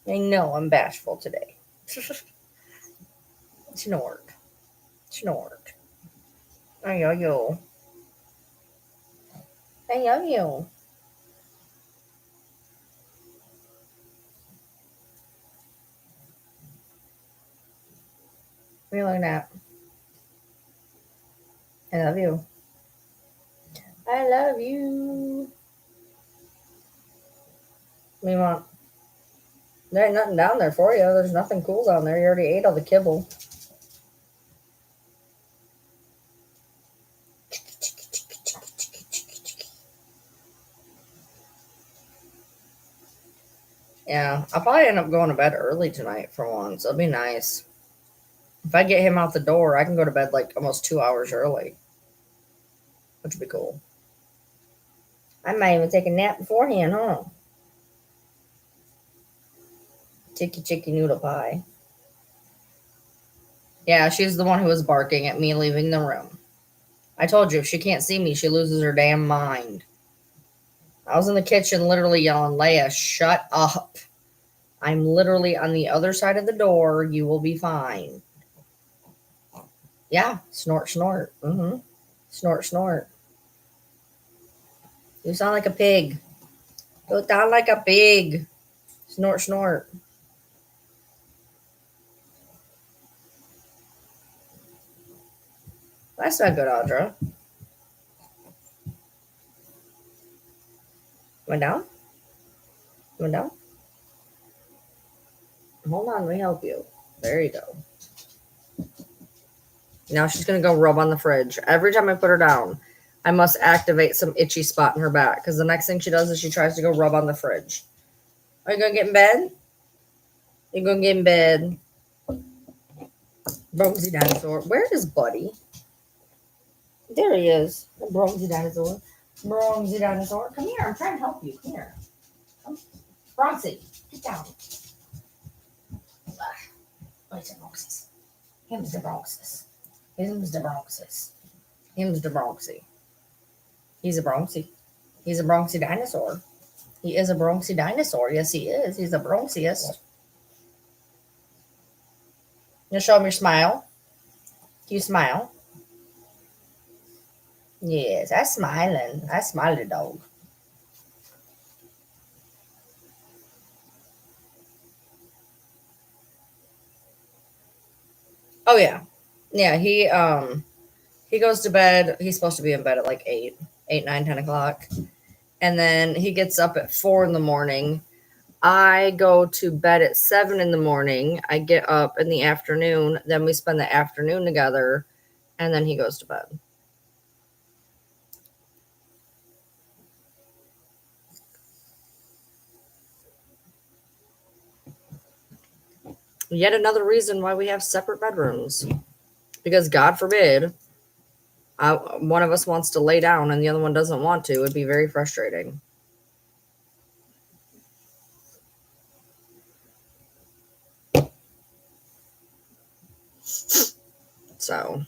I know I'm bashful today. Snort. Snort. I love you. I love you. What are you looking at? I love you. I love you. What do you want? There ain't nothing down there for you. There's nothing cool down there. You already ate all the kibble. Yeah, I'll probably end up going to bed early tonight for once. It'll be nice. If I get him out the door, I can go to bed like almost 2 hours early, which would be cool. I might even take a nap beforehand, huh? Chicky noodle pie. Yeah, she's the one who was barking at me leaving the room. I told you, if she can't see me, she loses her damn mind. I was in the kitchen literally yelling, Leia, shut up. I'm literally on the other side of the door. You will be fine. Yeah, snort, snort. Mm-hmm. Snort, snort. You sound like a pig. You sound like a pig. Snort, snort. That's not good, Audra. Went down? Went down? Hold on, let me help you. There you go. Now she's going to go rub on the fridge. Every time I put her down, I must activate some itchy spot in her back because the next thing she does is she tries to go rub on the fridge. Are you going to get in bed? You're going to get in bed. Bronzy dinosaur. Where is Buddy? There he is. The bronzy dinosaur. Bronzy dinosaur. Come here. I'm trying to help you. Come here. Come. Bronzy. Get down. Where's the Bronxes? Him's the Bronxes. Him's the Bronxes. Him's the Bronxy. He's a Bronxy. He's a Bronxy dinosaur. He is a Bronxy dinosaur. Yes, he is. He's the Bronxiest. You show him your smile. Can you smile? Yes, I'm smiling. I smile at the dog. Oh yeah. Yeah, he goes to bed. He's supposed to be in bed at like 8, 9, 10 o'clock. And then he gets up at 4 in the morning. I go to bed at 7 in the morning. I get up in the afternoon. Then we spend the afternoon together. And then he goes to bed. Yet another reason why we have separate bedrooms. Because God forbid, one of us wants to lay down and the other one doesn't want to. It would be very frustrating. So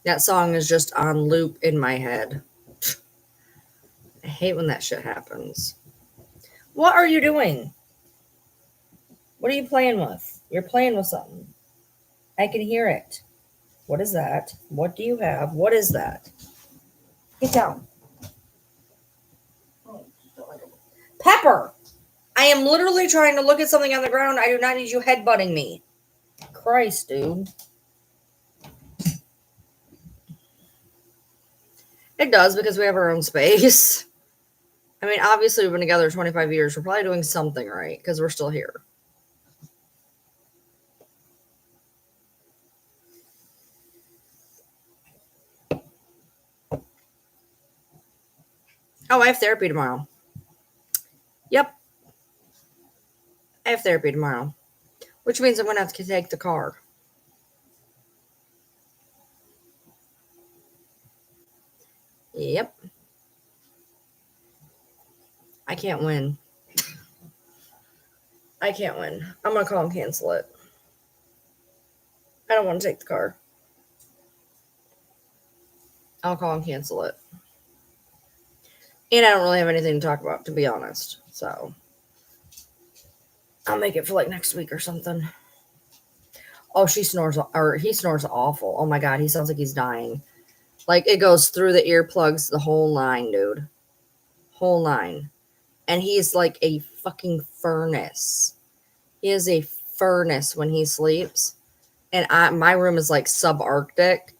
that song is just on loop in my head. I hate when that shit happens. What are you doing? What are you playing with? You're playing with something. I can hear it. What is that? What do you have? What is that? Get down. Pepper! I am literally trying to look at something on the ground. I do not need you headbutting me. Christ, dude. It does because we have our own space. I mean, obviously, we've been together 25 years. We're probably doing something right because we're still here. Oh, I have therapy tomorrow. Yep. I have therapy tomorrow, which means I'm going to have to take the car. Yep. I can't win. I can't win. I'm going to call and cancel it. I don't want to take the car. I'll call and cancel it. And I don't really have anything to talk about, to be honest. So I'll make it for like next week or something. Oh, she snores, or he snores awful. Oh my God, he sounds like he's dying. Like it goes through the earplugs, the whole nine, dude. Whole nine. And he's like a fucking furnace. He is a furnace when he sleeps. And my room is like subarctic.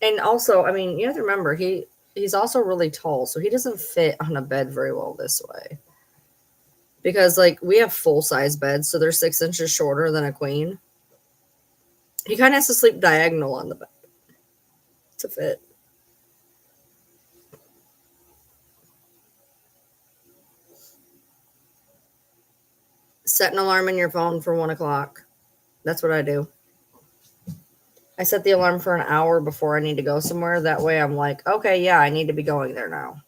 And also, I mean, you have to remember, he's also really tall, so he doesn't fit on a bed very well this way. Because like we have full size beds, so they're 6 inches shorter than a queen. He kind of has to sleep diagonal on the bed to fit. Set an alarm in your phone for 1 o'clock. That's what I do. I set the alarm for an hour before I need to go somewhere. That way I'm like, okay, yeah, I need to be going there now.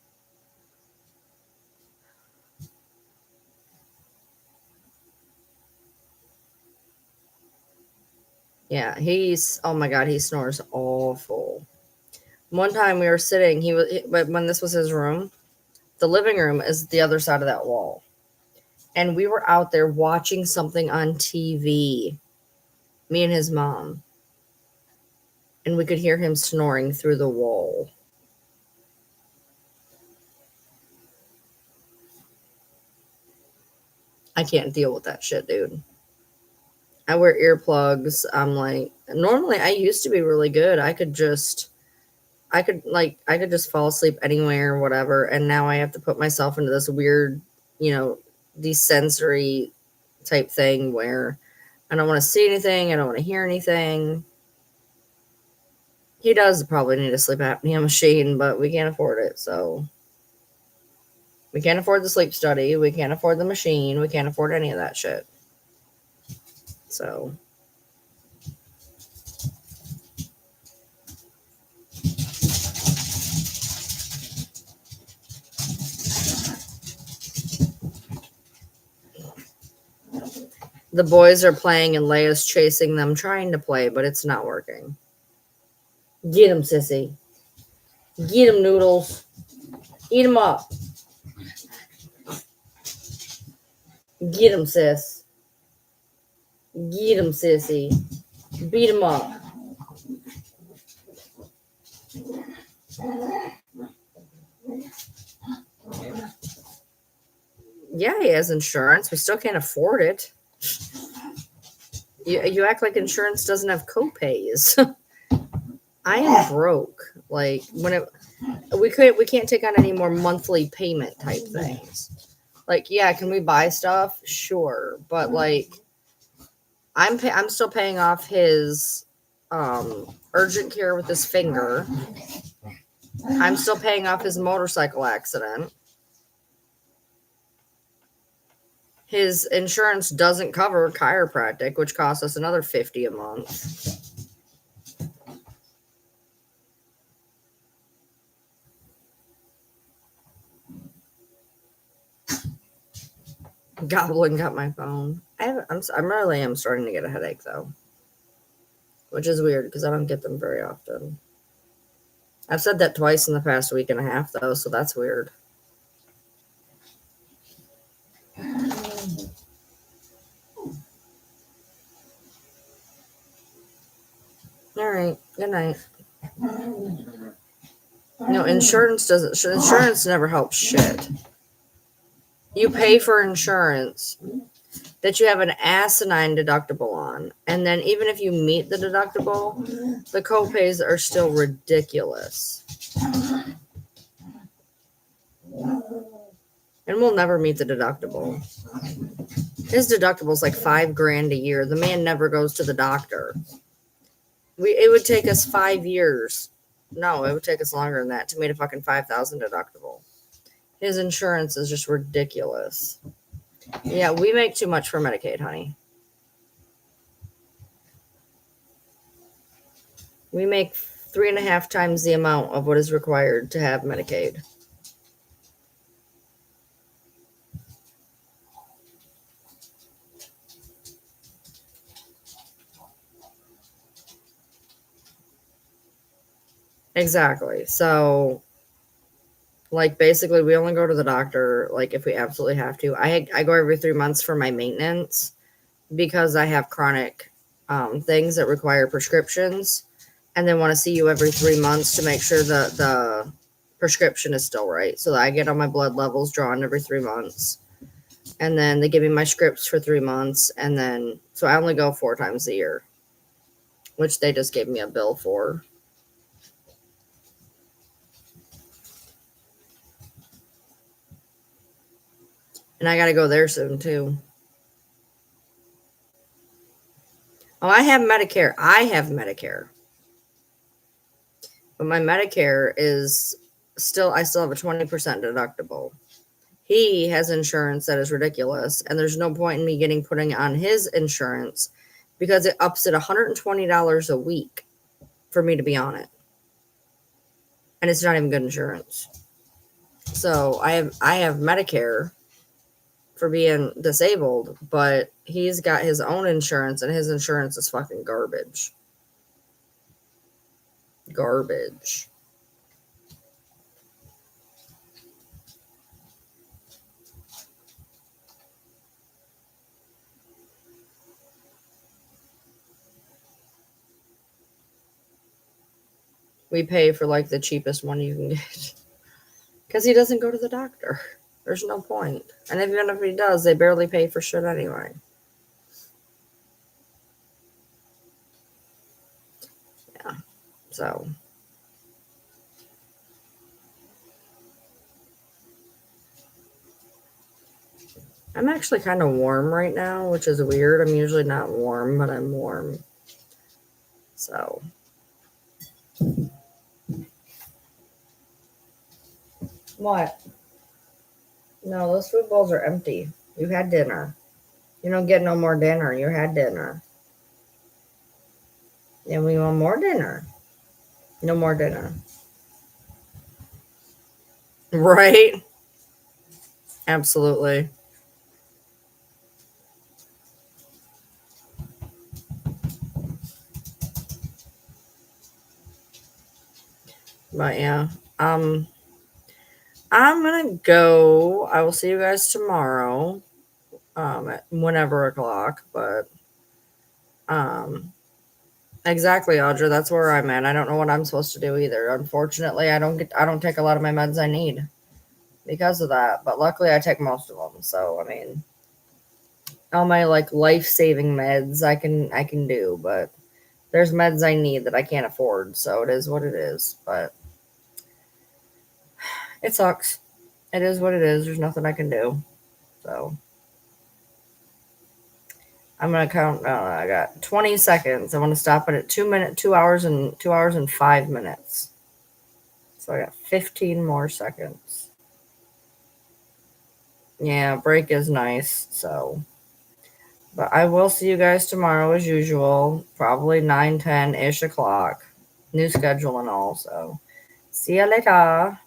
Yeah, oh my God, he snores awful. One time we were sitting, when this was his room, the living room is the other side of that wall. And we were out there watching something on TV, me and his mom. And we could hear him snoring through the wall. I can't deal with that shit, dude. I wear earplugs. I'm like, normally I used to be really good. I could just fall asleep anywhere or whatever. And now I have to put myself into this weird, desensory type thing where I don't want to see anything. I don't want to hear anything. He does probably need a sleep apnea machine, but we can't afford it. So we can't afford the sleep study. We can't afford the machine. We can't afford any of that shit. So the boys are playing and Leia's chasing them, trying to play, but it's not working. Get him, sissy. Get him, Noodles. Eat him up. Get him, sis. Get him, sissy. Beat him up. Yeah, he has insurance. We still can't afford it. You act like insurance doesn't have co-pays. I am broke. Like we can't take on any more monthly payment type things. Like, yeah, can we buy stuff? Sure, but like I'm still paying off his urgent care with his finger. I'm still paying off his motorcycle accident. His insurance doesn't cover chiropractic, which costs us another $50 a month. Goblin got my phone. I'm really starting to get a headache though, which is weird because I don't get them very often. I've said that twice in the past week and a half though, so that's weird. All right. Good night. No, insurance never helps shit. You pay for insurance that you have an asinine deductible on. And then even if you meet the deductible, the copays are still ridiculous. And we'll never meet the deductible. His deductible is like $5,000 a year. The man never goes to the doctor. It would take us 5 years. No, it would take us longer than that to meet a fucking $5,000 deductible. His insurance is just ridiculous. Yeah, we make too much for Medicaid, honey. We make 3.5 times the amount of what is required to have Medicaid. Exactly. So, like, basically, we only go to the doctor, like, if we absolutely have to. I go every 3 months for my maintenance because I have chronic things that require prescriptions, and then want to see you every 3 months to make sure that the prescription is still right. So I get all my blood levels drawn every 3 months, and then they give me my scripts for 3 months, and then, so I only go 4 times a year, which they just gave me a bill for. And I got to go there soon, too. Oh, I have Medicare. I But my Medicare is I still have a 20% deductible. He has insurance that is ridiculous, and there's no point in me putting on his insurance because it ups it $120 a week for me to be on it. And it's not even good insurance. So I have Medicare for being disabled, but he's got his own insurance, and his insurance is fucking garbage. Garbage. We pay for like the cheapest one you can get because he doesn't go to the doctor. There's no point. And even if he does, they barely pay for shit anyway. Yeah. So. I'm actually kind of warm right now, which is weird. I'm usually not warm, but I'm warm. So. What? No, those food bowls are empty. You had dinner. You don't get no more dinner. You had dinner. And we want more dinner. No more dinner. Right? Absolutely. But yeah. I'm gonna go. I will see you guys tomorrow. At whenever o'clock, but exactly, Audra. That's where I'm at. I don't know what I'm supposed to do either. Unfortunately, I don't take a lot of my meds I need because of that. But luckily, I take most of them. So I mean, all my like life saving meds I can do, but there's meds I need that I can't afford. So it is what it is. But it sucks. It is what it is. There's nothing I can do. So I'm gonna count. I got 20 seconds. I want to stop it at 2 hours and 5 minutes. So I got 15 more seconds. Yeah, break is nice. So, but I will see you guys tomorrow as usual, probably 9, 10 ish o'clock. New schedule and all. So, see you later.